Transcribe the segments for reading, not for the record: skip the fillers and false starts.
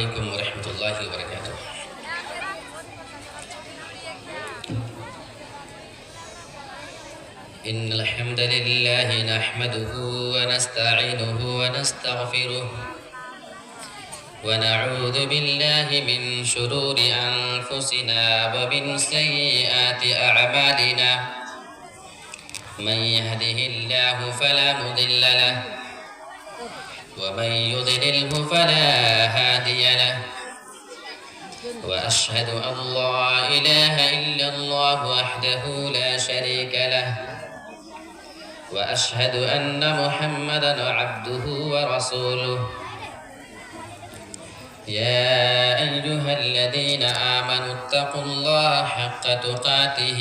علیکم ورحمۃ اللہ وبرکاتہ۔ ان الحمد للہ نحمده ونستعینه ونستغفره ونعوذ بالله من شرور انفسنا ومن سیئات اعمالنا من يهده الله فلا مضل له ومن يضلله فلا هادي له وأشهد أن لا إله إلا الله وحده لا شريك له وأشهد أن محمدا عبده ورسوله يا أيها الذين آمنوا اتقوا الله حق تقاته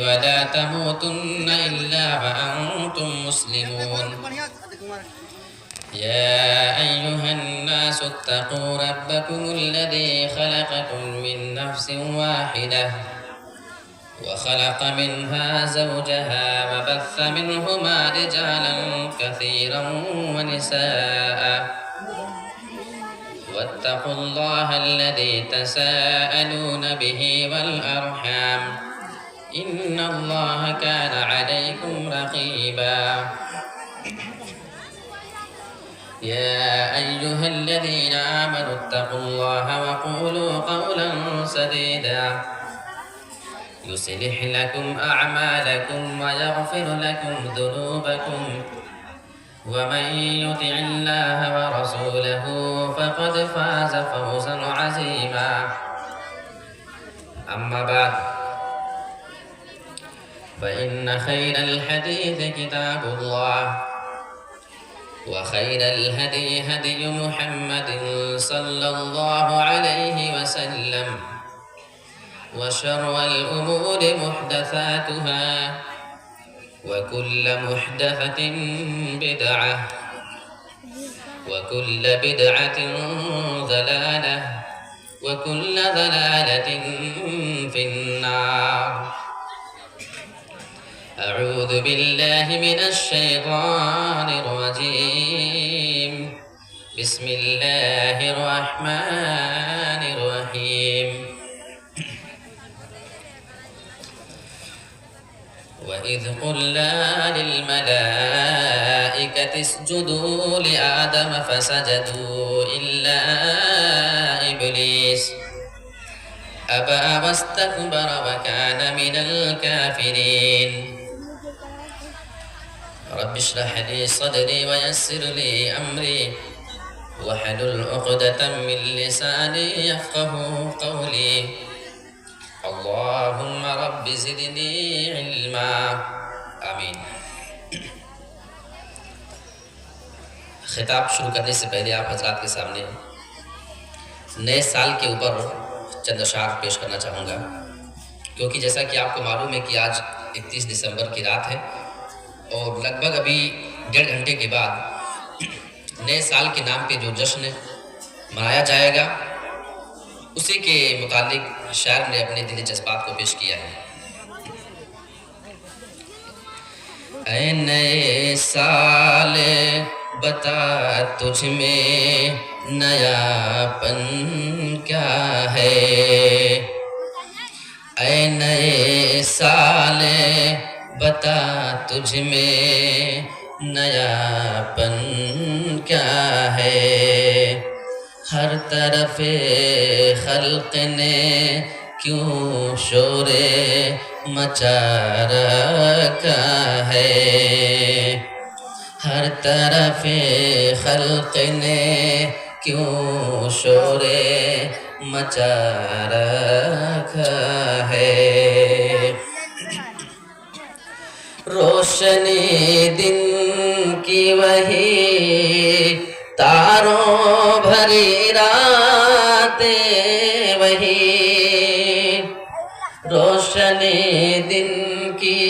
ولا تموتن إلا وأنتم مسلمون يا أيها الناس اتقوا ربكم الذي خلقكم من نفس واحدة وخلق منها زوجها وبث منهما رجالا كثيرا ونساء واتقوا الله الذي تساءلون به والأرحام إن الله كان عليكم رقيبا يا أيها الذين آمنوا اتقوا الله وقولوا قولا سديدا يصلح لكم أعمالكم ويغفر لكم ذنوبكم ومن يطع الله ورسوله فقد فاز فوزا عظيما أما بعد فإن خير الحديث كتاب الله وخير الهدي هدي محمد صلى الله عليه وسلم وشر الأمور محدثاتها وكل محدثة بدعة وكل بدعة ضلالة وكل ضلالة في النار أعوذ بالله من الشيطان الرجيم بسم الله الرحمن الرحيم وإذ قلنا للملائكة اسجدوا لآدم فسجدوا إلا إبليس أبى واستكبر وكان من الكافرين رب اشرح لي صدري ويسر لي أمري واحلل عقدة من لساني يفقهوا قولي اللهم رب زدني علما آمین۔ خطاب شروع کرنے سے پہلے آپ حضرات کے سامنے نئے سال کے اوپر چند اشعار پیش کرنا چاہوں گا، کیونکہ جیسا کہ آپ کو معلوم ہے کہ آج 31 دسمبر کی رات ہے اور لگ بھگ ابھی 1.5 گھنٹے کے بعد نئے سال کے نام پہ جو جشن منایا جائے گا اسی کے متعلق شاعر نے اپنے دلی جذبات کو پیش کیا ہے۔ اے نئے سال بتا تجھ میں نیا پن کیا ہے، اے نئے سال بتا تجھ میں نیا پن کیا ہے، ہر طرف خلق نے کیوں شور مچا رکھا ہے، ہر طرف خلق نے کیوں شور مچا رکھا ہے، روشنی دن کی وہی تاروں بھری راتیں وہی، روشنی دن کی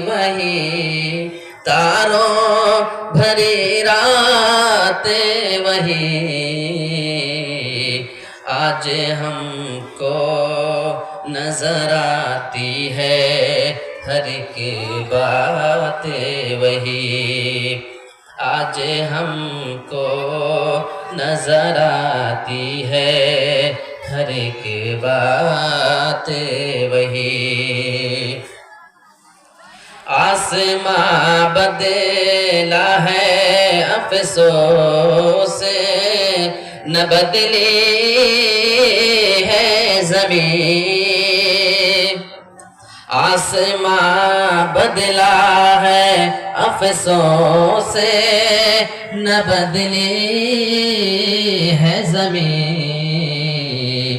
وہی تاروں بھری راتیں وہی، آج ہم کو نظر آتی ہے ہر ایک بات وہی، آج ہم کو نظر آتی ہے ہر ایک بات وہی. آسماں بدلا ہے افسوس نہ بدلی ہے زمین. آسماں بدلا ہے افسوس نہ بدلی ہے زمین.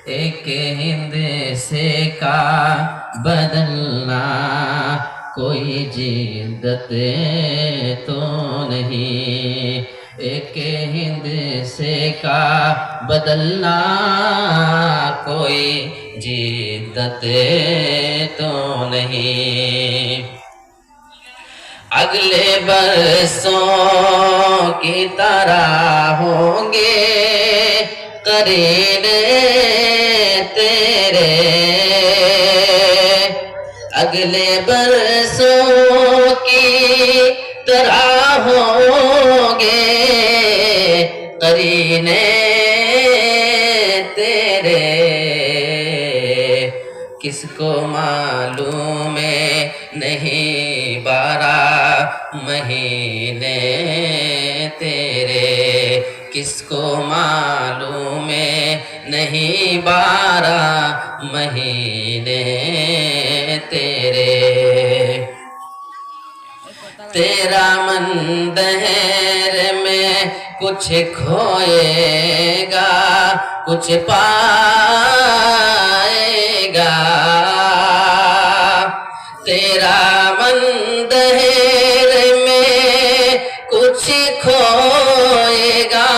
ایک ہند سے کا بدلنا کوئی جدت تو نہیں. ایک ہند سے کا بدلنا کوئی جدت تو نہیں. اگلے برسوں کی طرح ہوں گے قرین تیرے. اگلے برسوں کی طرح ہوں گے قرین تیرے. کس کو معلوم نہیں 12 مہینے تیرے. کس کو معلوم نہیں 12 مہینے تیرے. تیرا مندہر میں کچھ کھوئے گا کچھ پائے گا. تیرا مندہر میں کچھ کھوئے گا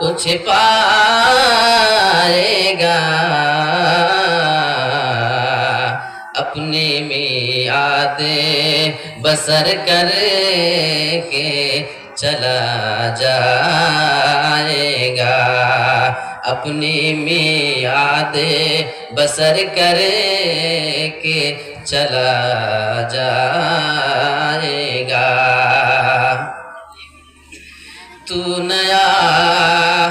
کچھ پائے گا. اپنی میعاد بسر کر کے چلا جائے گا. اپنی میعاد بسر کر کے چلا جائے گا. تو نیا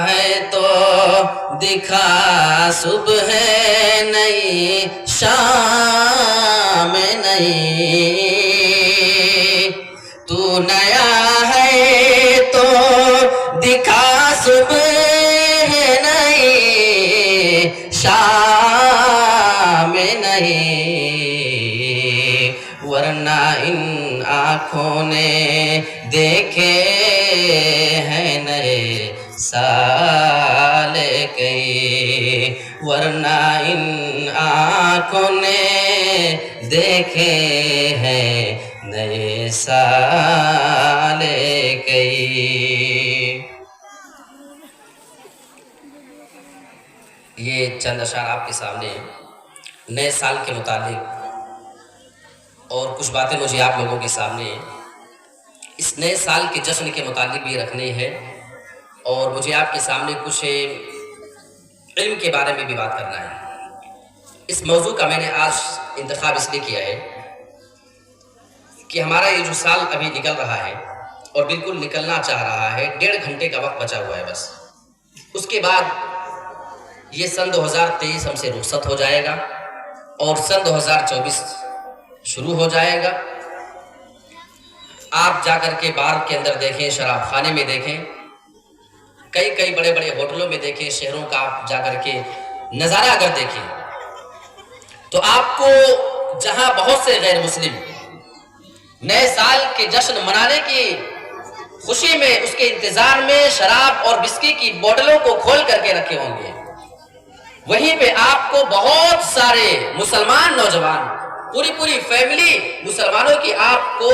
ہے تو دکھا صبح نئی شام نئی. تو نیا ہے تو دکھا صبح نئی شام نئی. ورنہ ان آنکھوں نے دیکھے ہیں نئے سال کئی. ورنہ ان آنکھوں نے دیکھے ہیں نئے سال کئی. یہ چند اشعار آپ کے سامنے نئے سال کے متعلق اور کچھ باتیں مجھے آپ لوگوں کے سامنے اس نئے سال کے جشن کے متعلق بھی رکھنے ہیں. اور مجھے آپ کے سامنے کچھ علم کے بارے میں بھی بات کرنا ہے. اس موضوع کا میں نے آج انتخاب اس لیے کیا ہے کہ ہمارا یہ جو سال ابھی نکل رہا ہے اور بالکل نکلنا چاہ رہا ہے 1.5 گھنٹے کا وقت بچا ہوا ہے بس. اس کے بعد یہ سن 2023 ہم سے رخصت ہو جائے گا اور سن 2024 شروع ہو جائے گا. آپ جا کر کے بار کے اندر دیکھیں, شراب خانے میں دیکھیں, کئی بڑے بڑے ہوٹلوں میں دیکھیں, شہروں کا آپ جا کر کے نظارہ اگر دیکھیں تو آپ کو جہاں بہت سے غیر مسلم نئے سال کے جشن منانے کی خوشی میں, اس کے انتظار میں شراب اور بسکی کی بوتلوں کو کھول کر کے رکھے ہوں گے, وہیں پہ آپ کو بہت سارے مسلمان نوجوان, پوری فیملی مسلمانوں کی آپ کو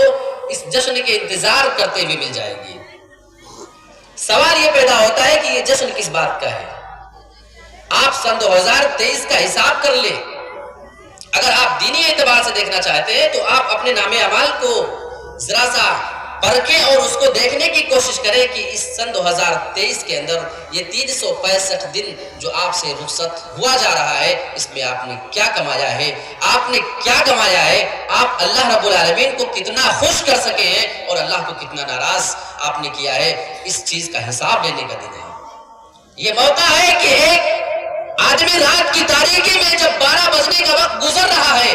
اس جشن کے انتظار کرتے ہوئے مل جائے گی. سوال یہ پیدا ہوتا ہے کہ یہ جشن کس بات کا ہے. آپ سن 2023 کا حساب کر لیں. اگر آپ دینی اعتبار سے دیکھنا چاہتے ہیں تو آپ اپنے نام اعمال کو ذرا سا پرکھیں اور اس کو دیکھنے کی کوشش کریں کہ اس سن 2023 کے اندر یہ 365 دن جو آپ سے رخصت ہوا جا رہا ہے، اس میں آپ نے کیا کمایا ہے، آپ نے کیا کمایا ہے، آپ اللہ رب العالمین کو کتنا خوش کر سکے ہیں اور اللہ کو کتنا ناراض آپ نے کیا ہے، اس چیز کا حساب لینے کا دن ہے۔ یہ موقع ہے کہ ایک آدمی رات کی تاریکی میں جب 12 بجنے کا وقت گزر رہا ہے،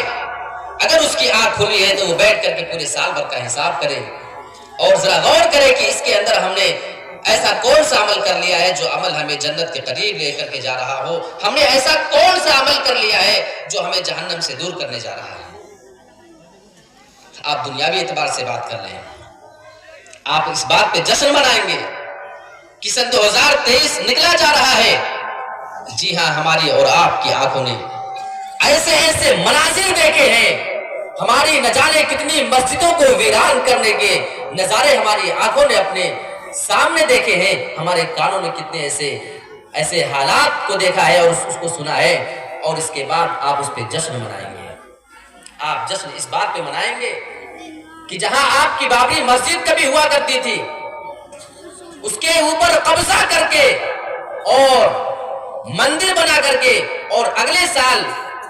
اگر اس کی آنکھ کھلی ہے تو وہ بیٹھ کر کے پورے سال بھر کا حساب کرے اور ذرا غور کرے کہ اس کے اندر ہم نے ایسا کون سا عمل کر لیا ہے جو عمل ہمیں جنت کے قریب لے کر کے جا رہا ہو، ہم نے ایسا کون سا عمل کر لیا ہے جو ہمیں جہنم سے دور کرنے جا رہا ہے۔ آپ دنیاوی اعتبار سے بات کر لیں، آپ اس بات پہ جشن منائیں گے کہ سن 2023 نکلا جا رہا ہے۔ جی ہاں، ہماری اور آپ کی آنکھوں نے ایسے ایسے مناظر دیکھے ہیں، ہماری نہ جانے کتنی مسجدوں کو ویران کرنے کے نظارے ہماری آنکھوں نے اپنے سامنے دیکھے ہیں، ہمارے کانوں نے کتنے ایسے حالات کو دیکھا ہے اور اس کو سنا ہے، اور اس کے بعد آپ اس پہ جشن منائیں گے۔ آپ جشن اس بات پہ منائیں گے کہ جہاں آپ کی بابری مسجد کبھی ہوا کرتی تھی، اس کے اوپر قبضہ کر کے اور مندر بنا کر کے، اور اگلے سال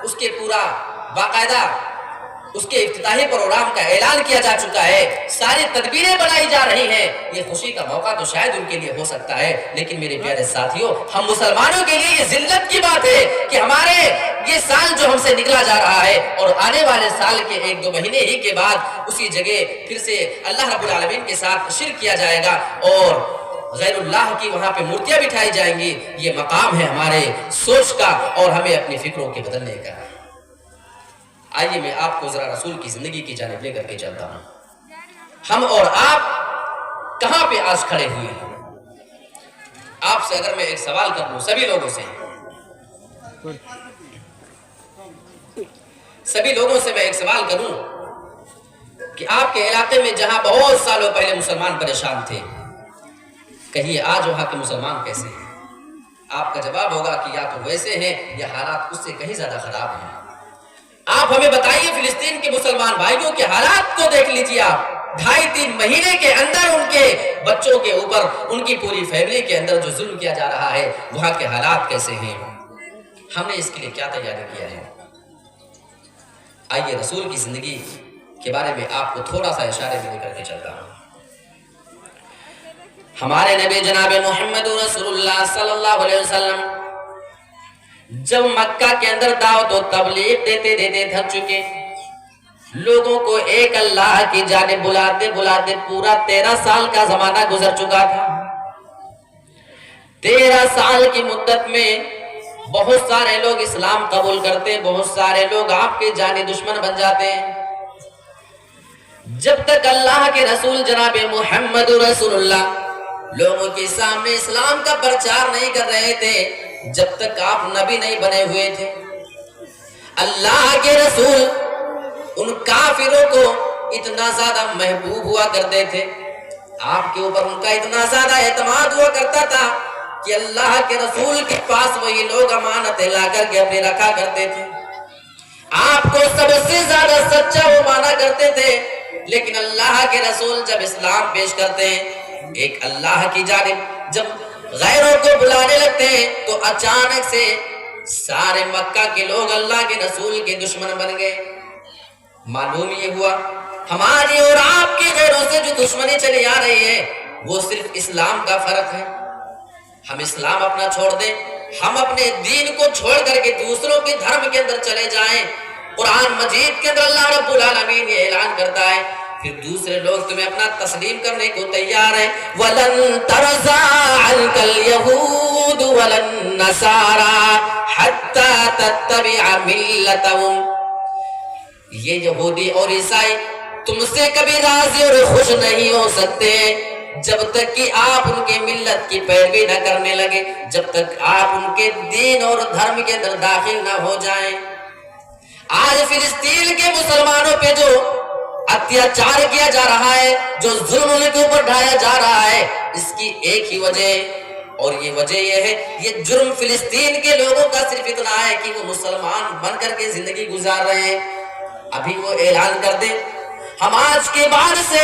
اس کے پورا باقاعدہ اس کے افتتاحی پروگرام کا اعلان کیا جا چکا ہے، ساری تدبیریں بنائی جا رہی ہیں۔ یہ خوشی کا موقع تو شاید ان کے لیے ہو سکتا ہے، لیکن میرے پیارے ساتھیوں، ہم مسلمانوں کے لیے یہ ذلت کی بات ہے کہ ہمارے یہ سال جو ہم سے نکلا جا رہا ہے اور آنے والے سال کے 1-2 مہینے ہی کے بعد اسی جگہ پھر سے اللہ رب العالمین کے ساتھ شرک کیا جائے گا اور غیر اللہ کی وہاں پہ مورتیاں بٹھائی جائیں گی۔ یہ مقام ہے ہمارے سوچ کا اور ہمیں اپنی فکروں کے بدلنے کا۔ آئیے میں آپ کو ذرا رسول کی زندگی کی جانب لے کر کے چلتا ہوں۔ ہم اور آپ کہاں پہ آج کھڑے ہوئے ہیں؟ آپ سے اگر میں ایک سوال کر لوں، سبھی لوگوں سے میں ایک سوال کروں کہ آپ کے علاقے میں جہاں بہت سالوں پہلے مسلمان پریشان تھے، کہیے آج وہاں کے مسلمان کیسے ہیں؟ آپ کا جواب ہوگا کہ یا تو ویسے ہیں یا حالات اس سے کہیں زیادہ خراب ہیں۔ آپ ہمیں بتائیے فلسطین کے مسلمان بھائیوں کے حالات کو دیکھ لیجیے، آپ 2.5-3 مہینے کے اندر ان کے بچوں کے اوپر، ان کی پوری فیملی کے اندر جو ظلم کیا جا رہا ہے، وہاں کے حالات کیسے ہیں، ہم نے اس کے لیے کیا تیاری کیا ہے۔ آئیے رسول کی زندگی کے بارے میں آپ کو تھوڑا سا اشارے میں لے کر کے چلتا ہوں۔ ہمارے نبی جناب محمد رسول اللہ صلی اللہ علیہ وسلم جب مکہ کے اندر دعوت و تبلیغ دیتے تھک چکے، لوگوں کو ایک اللہ کی جانب بلاتے پورا 13 سال کا زمانہ گزر چکا تھا۔ 13 سال کی مدت میں بہت سارے لوگ اسلام قبول کرتے، بہت سارے لوگ آپ کے جانی دشمن بن جاتے ہیں۔ جب تک اللہ کے رسول جناب محمد رسول اللہ لوگوں کے سامنے اسلام کا پرچار نہیں کر رہے تھے، جب تک آپ نبی نہیں بنے ہوئے تھے، اللہ کے رسول ان کافروں کو اتنا زیادہ محبوب ہوا کرتے تھے، آپ کے اوپر ان کا اتنا زیادہ اعتماد ہوا کرتا تھا کہ اللہ کے رسول کے پاس وہی لوگ امانتیں لا کر کے اپنے رکھا کرتے تھے، آپ کو سب سے زیادہ سچا وہ مانا کرتے تھے۔ لیکن اللہ کے رسول جب اسلام پیش کرتے ہیں، ایک اللہ کی جانب جب غیروں کو بلانے لگتے ہیں، تو اچانک سے سارے مکہ کے لوگ اللہ کے رسول کے دشمن بن گئے۔ معلوم یہ ہوا ہماری اور آپ کے غیروں سے جو دشمنی چلی آ رہی ہے، وہ صرف اسلام کا فرق ہے۔ ہم اسلام اپنا چھوڑ دیں، ہم اپنے دین کو چھوڑ کر کے دوسروں کے دھرم کے اندر چلے جائیں، قرآن مجید کے اندر اللہ رب العالمین یہ اعلان کرتا ہے، پھر دوسرے لوگ تمہیں اپنا تسلیم کرنے کو تیار ہیں۔ وَلَن تَرْضَىٰ عَنْكَ الْيَهُودُ وَلَا النَّصَارَىٰ حَتَّىٰ تَتَّبِعَ مِلَّتَهُمْ۔ یہ یہودی اور عیسائی تم سے کبھی راضی اور خوش نہیں ہو سکتے جب تک کہ آپ ان کے ملت کی پیروی نہ کرنے لگے، جب تک آپ ان کے دین اور دھرم کے اندر داخل نہ ہو جائیں۔ آج فلسطین کے مسلمانوں پہ جو اتیاچار کیا جا رہا ہے، جو ظلم ان کے اوپر ڈھایا جا رہا ہے، اس کی ایک ہی وجہ، اور یہ وجہ یہ ہے، یہ جرم فلسطین کے لوگوں کا صرف اتنا ہے کہ وہ مسلمان بن کر کے زندگی گزار رہے ہیں۔ ابھی وہ اعلان کر دیں، ہم آج کے بعد سے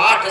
8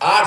8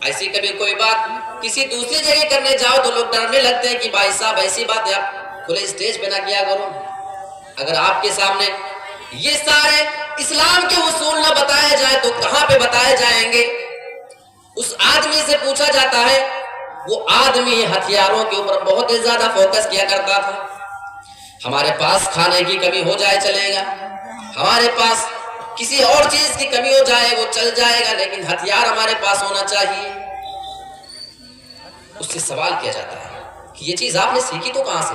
ایسی کبھی کوئی بات کسی دوسری جگہ کرنے جاؤ تو لوگ ڈرنے لگتے ہیں کہ بھائی صاحب ایسی بات ہے آپ کھلے اسٹیج پہ نہ کیا کرو. اگر آپ کے سامنے یہ سارے اسلام کے اصول نہ بتائے جائیں تو کہاں پہ بتائے جائیں گے؟ اس آدمی سے پوچھا جاتا ہے، وہ آدمی ہتھیاروں کے اوپر بہت زیادہ فوکس کیا کرتا تھا. ہمارے پاس کھانے کی کمی ہو جائے چلے گا، ہمارے پاس کسی اور چیز کی کمی ہو جائے وہ چل جائے گا، لیکن ہتھیار ہمارے پاس ہونا چاہیے. اس سے سوال کیا جاتا ہے کہ یہ چیز آپ نے سیکھی تو کہاں سے،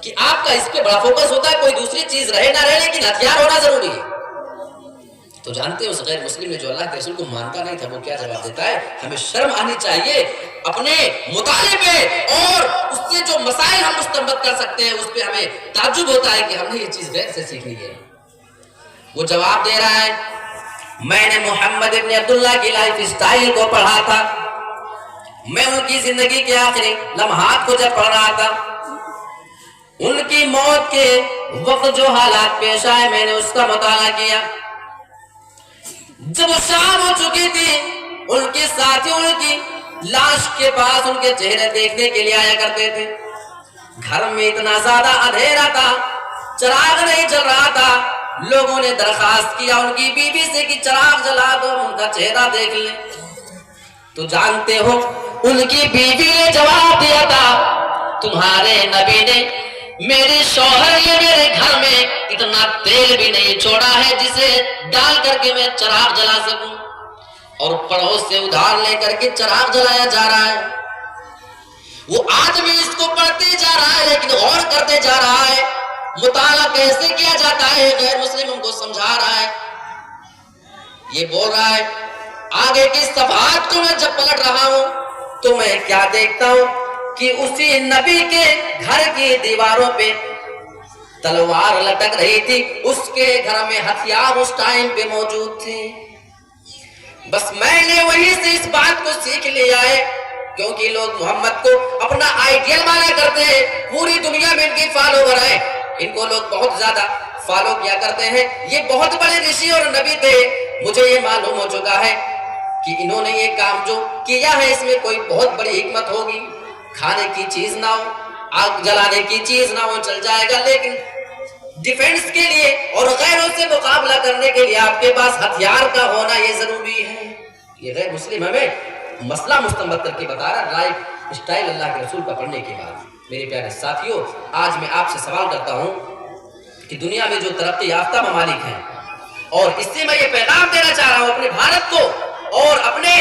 کہ آپ کا اس پہ بڑا فوکس ہوتا ہے، کوئی دوسری چیز رہے نہ رہے لیکن ہتھیار ہونا ضروری ہے. تو جانتے ہیں اس غیر مسلم نے جو اللہ کے رسول کو مانتا نہیں تھا وہ کیا جواب دیتا ہے؟ ہمیں شرم آنی چاہیے اپنے مطالبے اور اس سے جو مسائل ہم مستنبط کر سکتے ہیں اس پہ ہمیں تعجب ہوتا ہے کہ ہم نے یہ چیز غیر سے سیکھ لی ہے. وہ جواب دے رہا ہے، میں نے محمد ابن عبداللہ کی لائف اسٹائل کو پڑھا تھا، میں ان کی زندگی کے آخری لمحات کو جب پڑھ رہا تھا، ان کی موت کے وقت جو حالات پیش آئے میں نے اس کا مطالعہ کیا. جب شام ہو چکی تھی ان کے ساتھی ان کی لاش کے پاس ان کے چہرے دیکھنے کے لیے آیا کرتے تھے. گھر میں اتنا زیادہ اندھیرا تھا، چراغ نہیں جل رہا تھا. لوگوں نے درخواست کیا ان کی بیوی سے کہ چراغ جلا دو ان کا چہرہ دیکھ لیں. تو جانتے ہو ان کی بیوی نے جواب دیا تھا، تمہارے نبی نے میرے شوہر نے میرے گھر میں اتنا تیل بھی نہیں چھوڑا ہے جسے ڈال کر کے میں چراغ جلا سکوں، اور پڑوس سے ادھار لے کر کے چراغ جلایا جا رہا ہے. وہ آدمی اس کو پڑھتے جا رہا ہے لیکن غور کرتے جا رہا ہے، مطالعہ کیسے کیا جاتا ہے غیر مسلم ہم کو سمجھا رہا ہے. یہ بول رہا ہے آگے کی صفحات کو میں جب پلٹ رہا ہوں تو میں کیا دیکھتا ہوں کہ اسی نبی کے گھر کی دیواروں پہ تلوار لٹک رہی تھی، اس کے گھر میں ہتھیار اس ٹائم پہ موجود تھے. بس میں نے وہیں سے اس بات کو سیکھ لیا ہے، کیونکہ لوگ محمد کو اپنا آئیڈیل مانا کرتے ہیں، پوری دنیا میں ان کی فالوور ہیں، ان کو لوگ بہت زیادہ فالو کیا کرتے ہیں. یہ بہت بڑے رشی اور نبی تھے. مجھے یہ معلوم ہو چکا ہے کہ انہوں نے یہ کام جو کیا ہے اس میں کوئی بہت بڑی حکمت ہوگی. کھانے کی چیز نہ ہو، آگ جلانے کی چیز نہ ہو، چل جائے گا، لیکن ڈیفنس کے لیے اور غیروں سے مقابلہ کرنے کے لیے آپ کے پاس ہتھیار کا ہونا یہ ضروری ہے. یہ غیر مسلم ہمیں مسئلہ مستنبط کر کے بتا رہا لائف اسٹائل اللہ کے رسول کا پڑھنے کے بعد. میرے پیارے ساتھیوں، آج میں آپ سے سوال کرتا ہوں کہ دنیا میں جو ترقی یافتہ ممالک ہیں، اور اس سے میں یہ پیغام دینا چاہ رہا ہوں اپنے بھارت کو اور اپنے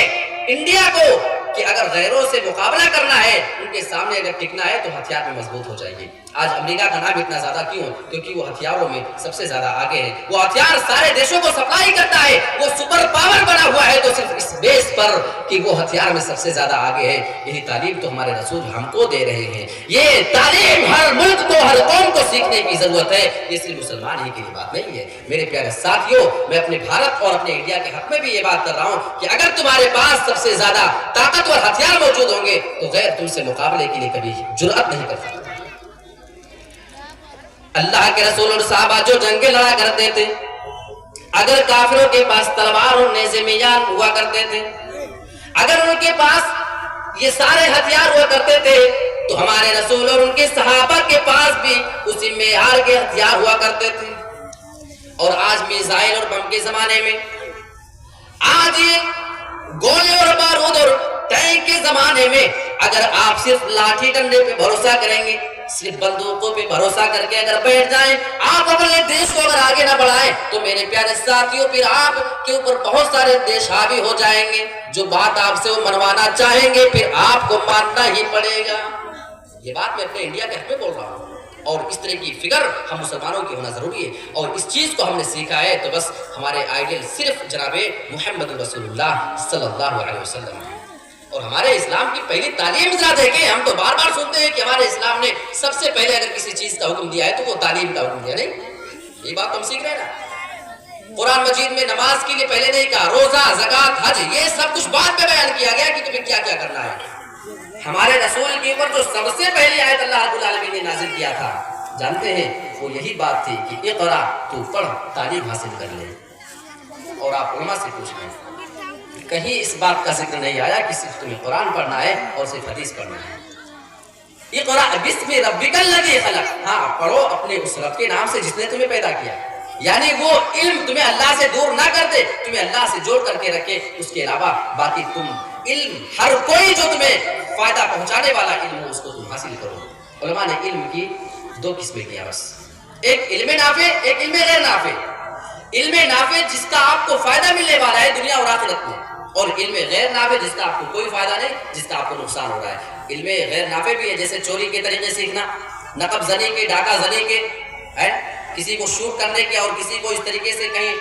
انڈیا کو کہ اگر غیروں سے مقابلہ کرنا ہے، ان کے سامنے اگر ٹکنا ہے تو ہتھیار میں مضبوط ہو جائیے. آج امریکہ کا نام اتنا زیادہ کیوں؟ کیونکہ وہ ہتھیاروں میں سب سے زیادہ آگے ہے. وہ ہتھیار سارے دیشوں کو سپلائی کرتا ہے، وہ سپر پاور بنا ہوا ہے تو صرف اس بیس پر کہ وہ ہتھیار میں سب سے زیادہ آگے ہے. یہی تعلیم تو ہمارے رسول ہم کو دے رہے ہیں. یہ تعلیم ہر ملک کو، ہر قوم کو سیکھنے کی ضرورت ہے. یہ صرف مسلمان ہی کی بات نہیں ہے. میرے پیارے ساتھیوں، میں اپنے بھارت اور اپنے انڈیا کے حق میں بھی یہ بات کر رہا ہوں کہ اگر تمہارے پاس سب سے زیادہ طاقتور ہتھیار موجود ہوں گے تو غیر تم سے مقابلے کے لیے کبھی جرأت نہیں کر سکتا. اللہ کے رسول اور صحابہ جو جنگیں لڑا کرتے تھے، اگر کافروں کے پاس تلوار اور نیزے میان ہوا کرتے تھے، اگر ان کے پاس یہ سارے ہتھیار ہوا کرتے تھے تو ہمارے رسول اور ان کے صحابہ کے پاس بھی اسی معیار کے ہتھیار ہوا کرتے تھے. اور آج میزائل اور بم کے زمانے میں، آج یہ گولے اور بارود اور ٹینک کے زمانے میں اگر آپ صرف لاٹھی ڈنڈے پہ بھروسہ کریں گے، صرف بندوقوں پہ بھروسہ کر کے اگر بیٹھ جائیں، آپ اپنے دیش کو اگر آگے نہ بڑھائیں تو میرے پیارے ساتھیوں پھر آپ کے اوپر بہت سارے دیش حاوی ہو جائیں گے. جو بات آپ سے وہ منوانا چاہیں گے پھر آپ کو ماننا ہی پڑے گا. یہ بات میں اپنے انڈیا کے حق میں بول رہا ہوں، اور اس طرح کی فکر ہم مسلمانوں کی ہونا ضروری ہے. اور اس چیز کو ہم نے سیکھا ہے تو بس ہمارے آئیڈیل صرف جناب محمد رسول اللہ صلی اللہ علیہ وسلم ہے. اور ہمارے اسلام کی پہلی تعلیم ذرا دیکھیں. ہم تو بار بار سنتے ہیں کہ ہمارے اسلام نے سب سے پہلے اگر کسی چیز کا حکم دیا ہے تو وہ تعلیم کا حکم دیا. نہیں، یہ بات تو ہم سیکھ رہے ہیں نا. قرآن مجید میں نماز کے لیے پہلے نہیں کہا، روزہ، زکوٰۃ، حج، یہ سب کچھ بعد میں بیان کیا گیا کہ تمہیں کیا کیا کرنا ہے. ہمارے رسول کے اوپر جو سب سے پہلی آیت اللہ رب العالمین نے نازل کیا تھا، جانتے ہیں وہ یہی بات تھی کہ اقرا، تو پڑھ، تعلیم حاصل کر لے. اور آپ علماء سے پوچھ لیں کہیں اس بات کا ذکر نہیں آیا کہ صرف تمہیں قرآن پڑھنا ہے اور صرف حدیث پڑھنا ہے. یہ قرآن بسم ربک الذی خلق، ہاں پڑھو اپنے اس رب کے نام سے جس نے تمہیں پیدا کیا. یعنی وہ علم تمہیں اللہ سے دور نہ کر دے، تمہیں اللہ سے جوڑ کر کے رکھے. اس کے علاوہ باقی تم علم، ہر کوئی جو تمہیں فائدہ پہنچانے والا علم ہو اس کو تم حاصل کرو. علماء نے علم کی دو قسمیں کیا بس، ایک علم نافع، ایک علم غیر نافع. علم نافع جس کا آپ کو فائدہ ملنے والا ہے دنیا اور آخرت میں، اور علم غیر نافع جس کا آپ کو کوئی فائدہ نہیں، جس کا آپ کو نقصان ہو رہا ہے. علم غیر نافع بھی ہے، جیسے چوری کے طریقے سیکھنا، نقب زنی کے، ڈاکہ زنی کے، کسی کو شوٹ کرنے کے اور کسی کو اس طریقے سے کہیں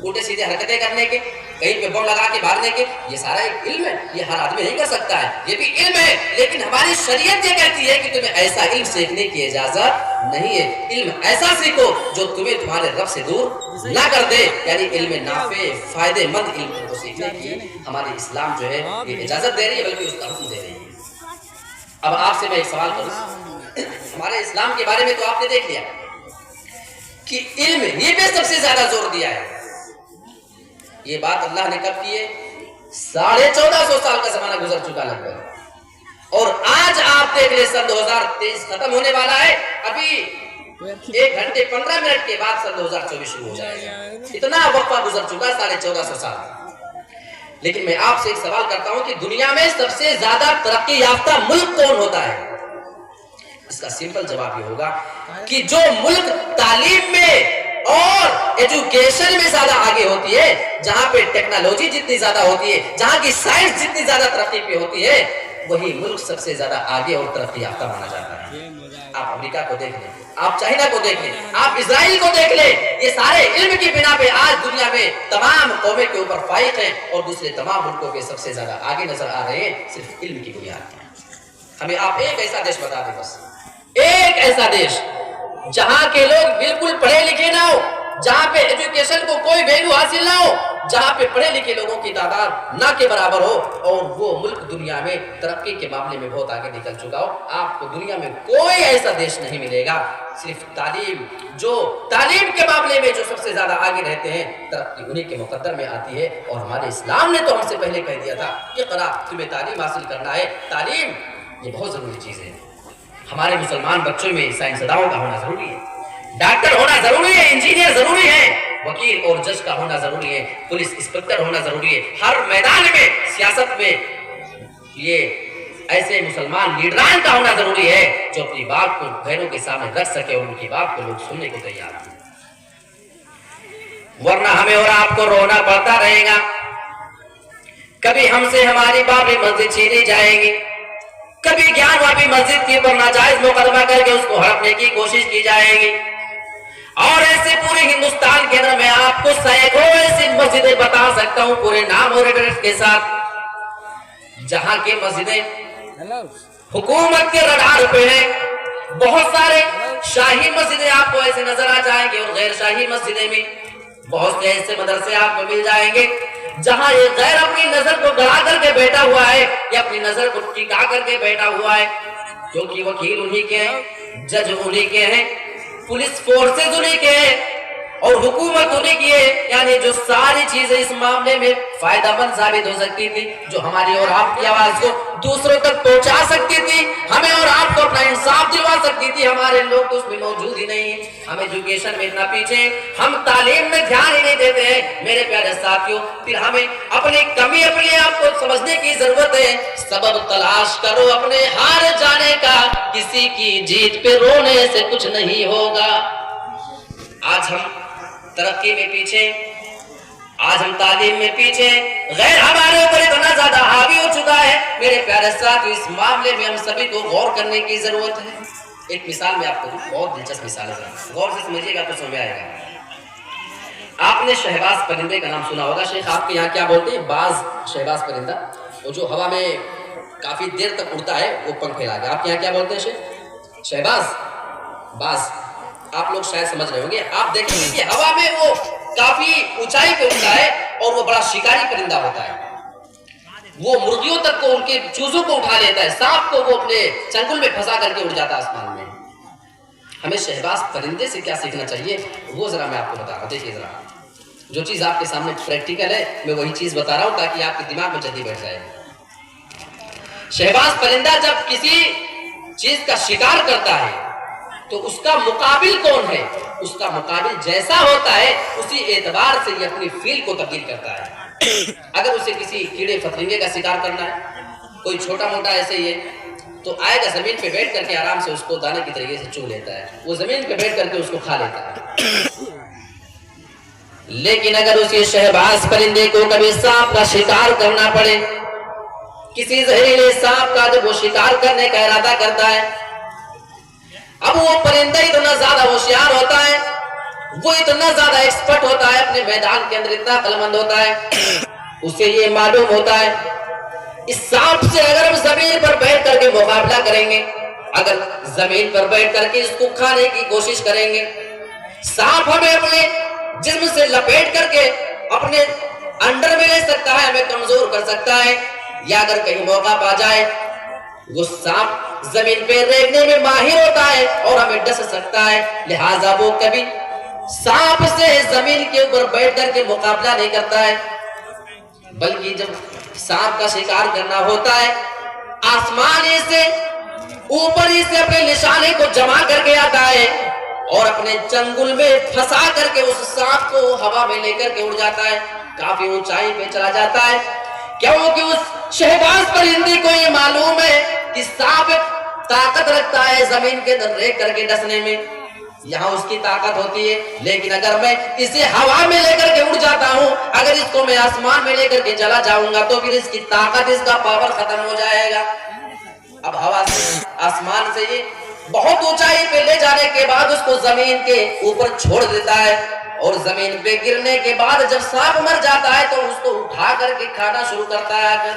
الٹے سیدھے حرکتیں کرنے کے، کہیں پہ بم لگا کے بھاگنے کے. یہ سارا ایک علم ہے، یہ ہر آدمی نہیں کر سکتا ہے، یہ بھی علم ہے. لیکن ہماری شریعت یہ کہتی ہے کہ تمہیں ایسا علم سیکھنے کی اجازت نہیں ہے. علم ایسا سیکھو جو تمہیں تمہارے رب سے دور نہ کر دے. یعنی علم نافع، فائدے مند علم کو سیکھنے کی ہماری اسلام جو ہے یہ اجازت دے رہی ہے، بلکہ اس کا حکم دے رہی ہے. اب آپ سے میں ایک سوال کروں، ہمارے اسلام کے بارے میں تو آپ نے دیکھ لیا کہ علم ہی پہ سب سے زیادہ زور دیا ہے. یہ بات اللہ نے کب کی ہے؟ 1450 سال کا زمانہ گزر چکا لگ بھگ. اور آج آپ دیکھ لیں سن 2023 ختم ہونے والا ہے، ابھی 1 گھنٹے 15 منٹ کے بعد سن 2024 شروع ہو جائے گا. اتنا وقفہ گزر چکا ہے، 1450 سال. لیکن میں آپ سے ایک سوال کرتا ہوں کہ دنیا میں سب سے زیادہ ترقی یافتہ ملک کون ہوتا ہے؟ اس کا سمپل جواب یہ ہوگا کہ جو ملک تعلیم میں اور ایجوکیشن میں زیادہ آگے ہوتی ہے، جہاں پہ ٹیکنالوجی جتنی زیادہ ہوتی ہے، جہاں کی سائنس جتنی زیادہ ترقی پہ ہوتی ہے، وہی ملک سب سے زیادہ آگے اور ترقی یافتہ مانا جاتا ہے. آپ امریکہ کو دیکھ لیں، آپ چائنا کو دیکھ لیں، آپ اسرائیل کو دیکھ لیں. یہ سارے علم کی بنا پہ آج دنیا میں تمام قومیں کے اوپر فائق ہیں اور دوسرے تمام ملکوں کے سب سے زیادہ آگے نظر آ رہے ہیں صرف علم کی بنیاد پر. ہمیں آپ ایک ایسا دیش بتا دیں، بس ایک ایسا دیش جہاں کے لوگ بالکل پڑھے لکھے نہ ہو، جہاں پہ ایجوکیشن کو کوئی ویلیو حاصل نہ ہو، جہاں پہ پڑھے لکھے لوگوں کی تعداد نہ کے برابر ہو، اور وہ ملک دنیا میں ترقی کے معاملے میں بہت آگے نکل چکا ہو. آپ کو دنیا میں کوئی ایسا دیش نہیں ملے گا. صرف تعلیم، جو تعلیم کے معاملے میں جو سب سے زیادہ آگے رہتے ہیں، ترقی انہیں کے مقدر میں آتی ہے. اور ہمارے اسلام نے تو ہم سے پہلے کہہ دیا تھا کہ اقرا، تمہیں تعلیم حاصل کرنا ہے. تعلیم یہ بہت ضروری چیز ہے. ہمارے مسلمان بچوں میں سائنسدانوں کا ہونا ضروری ہے، ڈاکٹر ہونا ضروری ہے، انجینئر ضروری ہے، وکیل اور جج کا ہونا ضروری ہے، پولیس انسپکٹر ہونا ضروری ہے. ہر میدان میں، سیاست میں یہ ایسے مسلمان لیڈران کا ہونا ضروری ہے جو اپنی بات کو غیروں کے سامنے رکھ سکے اور ان کی بات کو لوگ سننے کو تیار ہیں. ورنہ ہمیں اور آپ کو رونا پڑتا رہے گا. کبھی ہم سے ہماری بابری مسجد چھینی جائے گی، کبھی گیان واپی مسجد کی پر ناجائز مقدمہ کر کے اس کو ہڑپنے کی کوشش کی جائے گی. اور ایسے پورے ہندوستان کے اندر میں آپ کو سینکڑوں ایسی مسجدیں بتا سکتا ہوں پورے نام اور ایڈریس کے ساتھ، جہاں کی مسجدیں حکومت کے رڈار پہ ہیں. بہت سارے شاہی مسجدیں آپ کو ایسے نظر آ جائیں گے، اور غیر شاہی مسجدیں بھی بہت سے ایسے مدرسے آپ کو مل جائیں گے جہاں یہ غیر اپنی نظر کو گڑا کر کے بیٹھا ہوا ہے، یا اپنی نظر کو ٹکا کر کے بیٹھا ہوا ہے، کیونکہ وکیل انہی کے ہیں، جج انہی کے ہیں، پولیس فورسز انہی کے ہیں، اور حکومت انہی کی ہے. یعنی جو ساری چیزیں اس معاملے میں فائدہ مند ثابت ہو سکتی تھی، جو ہماری اور آپ کی آواز کو دوسروں تک پہنچا سکتی تھی، ہمیں اور آپ کو اپنا انصاف دلوا سکتی تھی، ہمارے لوگ تو اس میں موجود ہی نہیں. ہم ایجوکیشن میں اتنا پیچھے، ہم تعلیم میں دھیان ہی نہیں دیتے ہیں. میرے پیارے ساتھیوں، پھر ہمیں اپنی کمی اپنے آپ کو سمجھنے کی ضرورت ہے. سبب تلاش کرو اپنے ہار جانے کا، کسی کی جیت پہ رونے سے کچھ نہیں ہوگا. آج ہم ترقی میں پیچھے، آج ہم تعلیم میں پیچھے، غیر ہمارے اوپر اتنا زیادہ حاوی ہو چکا ہے. میرے پیارے ساتھ اس معاملے میں ہم سبھی کو غور کرنے کی ضرورت ہے. ایک مثال میں آپ کو دوں، بہت دلچسپ مثال ہے، غور سے سمجھیے گا تو سمجھ آئے گا. آپ نے شہباز پرندے کا نام سنا ہوگا. شیخ آپ کے یہاں کیا بولتے ہیں؟ باز. شہباز پرندہ وہ جو ہوا میں کافی دیر تک اڑتا ہے، وہ پنکھ پھیلا کے. آپ کے یہاں کیا بولتے ہیں شیخ؟ شہباز، باز. آپ لوگ شاید سمجھ رہے ہوں گے. آپ دیکھیں گے کہ ہوا میں وہ کافی اونچائی پہ اڑتا ہے اور وہ بڑا شکاری پرندہ ہوتا ہے. وہ مرغیوں تک کو، ان کے چوزوں کو اٹھا لیتا ہے، سانپ کو وہ اپنے چنگل میں پھنسا کر کے اڑ جاتا ہے آسمان میں. ہمیں شہباز پرندے سے کیا سیکھنا چاہیے وہ ذرا میں آپ کو بتا رہا ہوں. دیکھیے ذرا، جو چیز آپ کے سامنے پریکٹیکل ہے میں وہی چیز بتا رہا ہوں تاکہ آپ کے دماغ میں جلدی بیٹھ جائے. شہباز پرندہ جب کسی چیز کا شکار کرتا ہے تو اس کا مقابل کون ہے؟ اس کا مقابل جیسا ہوتا ہے اسی اعتبار سے یہ اپنی فیل کو تبدیل کرتا ہے. اگر اسے کسی کیڑے فترنگے کا شکار کرنا ہے، کوئی چھوٹا موٹا ایسے ہی ہے، تو آئے گا زمین پہ بیٹھ کر کے آرام سے اس کو دانے کی طریقے سے چو لیتا ہے، وہ زمین پہ بیٹھ کر کے اس کو کھا لیتا ہے. لیکن اگر اسی شہباز پرندے کو کبھی سانپ کا شکار کرنا پڑے، کسی زہریلے سانپ کا جب وہ شکار کرنے کا ارادہ کرتا ہے، اب وہ پرندہ اتنا زیادہ ہوشیار ہوتا ہے، وہ اتنا زیادہ ایکسپرٹ ہوتا ہے، اپنے میدان کے اندر اتنا عقلمند ہوتا ہے، اسے یہ معلوم ہوتا ہے اس سانپ سے اگر ہم زمین پر بیٹھ کر کے مقابلہ کریں گے، اگر زمین پر بیٹھ کر کے اس کو کھانے کی کوشش کریں گے، سانپ ہمیں اپنے جسم سے لپیٹ کر کے اپنے انڈر میں لے سکتا ہے، ہمیں کمزور کر سکتا ہے، یا اگر کہیں موقع پا جائے وہ سانپ زمین پہ ریگنے میں ماہر ہوتا ہے اور ہمیں ڈس سکتا ہے، لہٰذا وہ کبھی سانپ سے زمین کے اوپر بیٹھ کر کے مقابلہ نہیں کرتا ہے، بلکہ جب سانپ کا شکار کرنا ہوتا ہے آسمان سے اوپر ہی سے اپنے نشانے کو جمع کر کے آتا ہے اور اپنے چنگل میں پھنسا کر کے اس سانپ کو ہوا میں لے کر کے اڑ جاتا ہے، کافی اونچائی پہ چلا جاتا ہے، کیونکہ اس شہباز پرندے کو یہ معلوم ہے کہ سانپ طاقت رکھتا ہے زمین کے اندر ریگ کر کے ڈسنے میں، یہاں اس کی طاقت ہوتی ہے، لیکن اگر میں اسے ہوا میں لے کر کے اڑ جاتا ہوں، اگر اس کو میں آسمان میں لے کر کے چلا جاؤں گا تو پھر اس کی طاقت، اس کا پاور ختم ہو جائے گا. اب ہوا سے آسمان سے یہ بہت اونچائی پہ لے جانے کے بعد اس کو زمین کے اوپر چھوڑ دیتا ہے، اور زمین پہ گرنے کے بعد جب سانپ مر جاتا ہے تو اس کو اٹھا کر کے کھانا شروع کرتا ہے.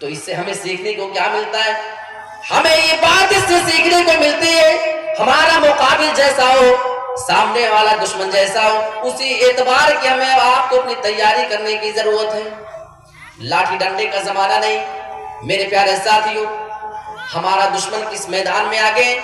تو اس سے ہمیں سیکھنے کو کیا ملتا ہے؟ ہمیں یہ بات اس سے سیکھنے کو ملتی ہے ہمارا مقابل جیسا ہو، سامنے والا دشمن جیسا ہو، اسی اعتبار کہ ہمیں آپ کو اپنی تیاری کرنے کی ضرورت ہے. لاٹھی ڈنڈے کا زمانہ نہیں میرے پیارے ساتھیوں. ہمارا دشمن کس میدان میں آگے،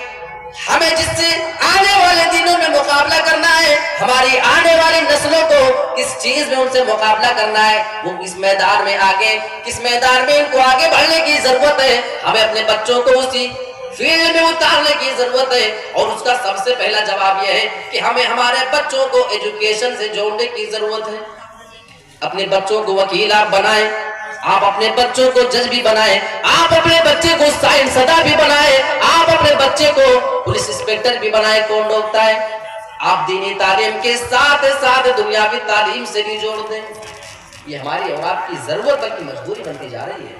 ہمیں جس سے آنے والے دنوں میں مقابلہ کرنا ہے، ہماری آنے والی نسلوں کو کس چیز میں ان سے مقابلہ کرنا ہے، وہ کس میدان میں آگے، کس میدان میں ان کو آگے بڑھنے کی ضرورت ہے. ہمیں اپنے بچوں کو اسی فیلڈ میں اتارنے کی ضرورت ہے، اور اس کا سب سے پہلا جواب یہ ہے کہ ہمیں ہمارے بچوں کو ایجوکیشن سے جوڑنے کی ضرورت ہے. اپنے بچوں کو وکیل آپ بنائیں، آپ اپنے بچوں کو جج بھی بنائیں، آپ اپنے بچے کو سائنس داں بھی بنائیں، آپ اپنے بچے کو پولیس انسپکٹر بھی بنائیں، کون روکتا ہے؟ آپ دینی تعلیم کے ساتھ ساتھ دنیاوی تعلیم سے بھی جوڑ دیں. یہ ہماری اور آپ کی ضرورت بلکہ مجبوری بنتی جا رہی ہے.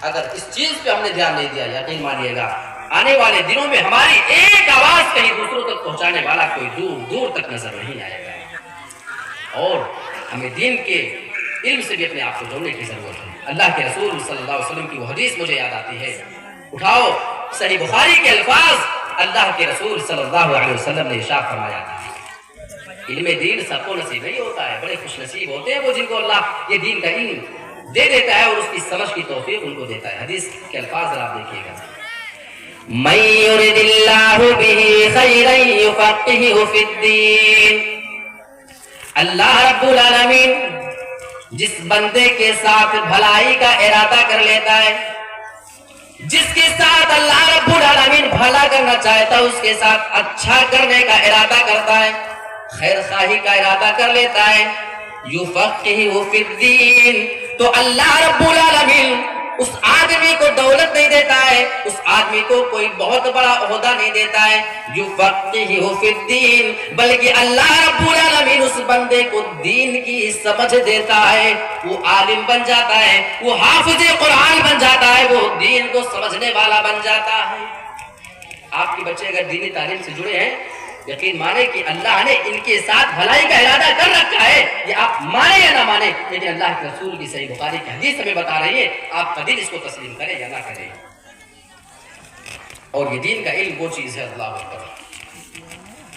اگر اس چیز پہ ہم نے دھیان نہیں دیا، یقین مانیے گا آنے والے دنوں میں ہماری ایک آواز کہیں دوسروں تک پہنچانے والا کوئی دور دور تک نظر نہیں آئے گا. اور ہمیں دین کے علم سے بھی اپنے آپ کو جوڑنے کی ضرورت ہے. اللہ کے رسول صلی اللہ علیہ وسلم کی وہ حدیث مجھے یاد آتی ہے، اٹھاؤ صحیح بخاری کے الفاظ، اللہ کے رسول صلی اللہ علیہ وسلم نے ارشاد فرمایا تھا، علم دین سب کو نصیب نہیں ہوتا ہے، بڑے خوش نصیب ہوتے ہیں وہ جن کو اللہ یہ دین کا علم دے دیتا ہے اور اس کی سمجھ کی توفیق ان کو دیتا ہے. حدیث کے الفاظ ذرا دیکھیے گا، من یرد اللہ بہ خیرا یفقہہ فی الدین. اللہ رب العالمین جس بندے کے ساتھ بھلائی کا ارادہ کر لیتا ہے، جس کے ساتھ اللہ رب العالمین بھلا کرنا چاہتا ہے، اس کے ساتھ اچھا کرنے کا ارادہ کرتا ہے، خیر خواہی کا ارادہ کر لیتا ہے، یفقہہ فی الدین، تو اللہ رب العالمین اس آدمی کو دولت نہیں دیتا ہے، اس آدمی کو کوئی بہت بڑا عہدہ نہیں دیتا ہے، یفقہہ فی الدین، بلکہ اللہ رب العالمین اس بندے کو دین کی سمجھ دیتا ہے، وہ عالم بن جاتا ہے، وہ حافظ قرآن بن جاتا ہے، وہ دین کو سمجھنے والا بن جاتا ہے. آپ کے بچے اگر دینی تعلیم سے جڑے ہیں، یقین مانے کہ اللہ نے ان کے ساتھ بھلائی کا ارادہ کر رکھا ہے. یہ آپ مانے یا نہ مانے، لیکن اللہ کے رسول کی صحیح بخاری کی حدیث ہمیں بتا رہی ہے، آپ کا دل اس کو تسلیم کرے یا نہ کرے. اور یہ دین کا علم وہ چیز ہے، اللہ اکبر،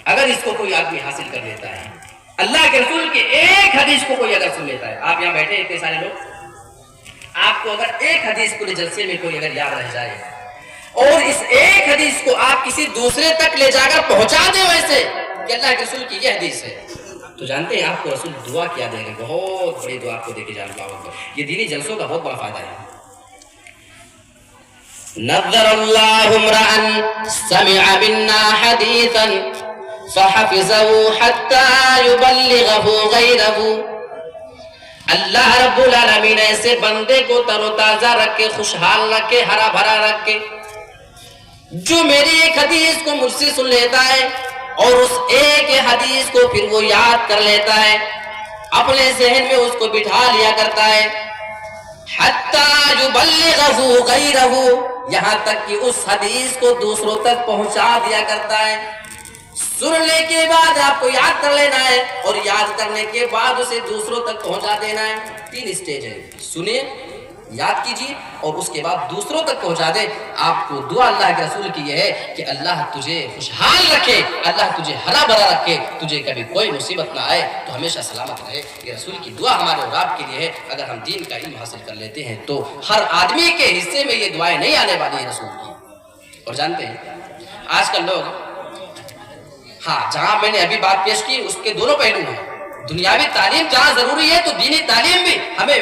اگر اس کو کوئی آدمی حاصل کر لیتا ہے، اللہ کے رسول کی ایک حدیث کو کوئی اگر سن لیتا ہے، آپ یہاں بیٹھے اتنے سارے لوگ، آپ کو اگر ایک حدیث پورے جلسے میں کوئی اگر یاد رہ جائے اور اس ایک حدیث کو آپ کسی دوسرے تک لے جا کر پہنچا دیں ویسے کہ اللہ کے رسول کی یہ حدیث ہے، تو جانتے ہیں آپ کو رسول دعا کیا دے رہے، بہت بڑی دعا آپ کو دے کے جان پاؤں. یہ دینی جلسوں کا بہت بڑا فائدہ ہے. نظر اللہ امرأ سمع منا حدیثا فحفظه حتى يبلغه غیرہ. اللہ رب العالمین ایسے بندے کو تر و تازہ رکھے، خوشحال رکھے، ہرا بھرا رکھے، جو میری ایک حدیث کو مجھ سے سن لیتا ہے اور اس ایک حدیث کو پھر وہ یاد کر لیتا ہے، اپنے ذہن میں اس کو بٹھا لیا کرتا ہے. حتی یبلغہ غیرہ، یہاں تک کہ اس حدیث کو دوسروں تک پہنچا دیا کرتا ہے. سننے کے بعد آپ کو یاد کر لینا ہے اور یاد کرنے کے بعد اسے دوسروں تک پہنچا دینا ہے. 3 اسٹیج ہے، سنیں، یاد کیجیے اور اس کے بعد دوسروں تک پہنچا دے. آپ کو دعا اللہ کے رسول کی یہ ہے کہ اللہ تجھے خوشحال رکھے، اللہ تجھے ہرا بھرا رکھے، تجھے کبھی کوئی مصیبت نہ آئے تو ہمیشہ سلامت رہے. یہ رسول کی دعا ہمارے اور آپ کے لیے ہے. اگر ہم دین کا علم حاصل کر لیتے ہیں تو ہر آدمی کے حصے میں یہ دعائیں نہیں آنے والی ہیں رسول کی. اور جانتے ہیں آج کل لوگ، ہاں جہاں میں نے ابھی بات پیش کی اس کے دونوں پہلو ہیں. دنیاوی تعلیم جہاں ضروری ہے تو دینی تعلیم بھی، ہمیں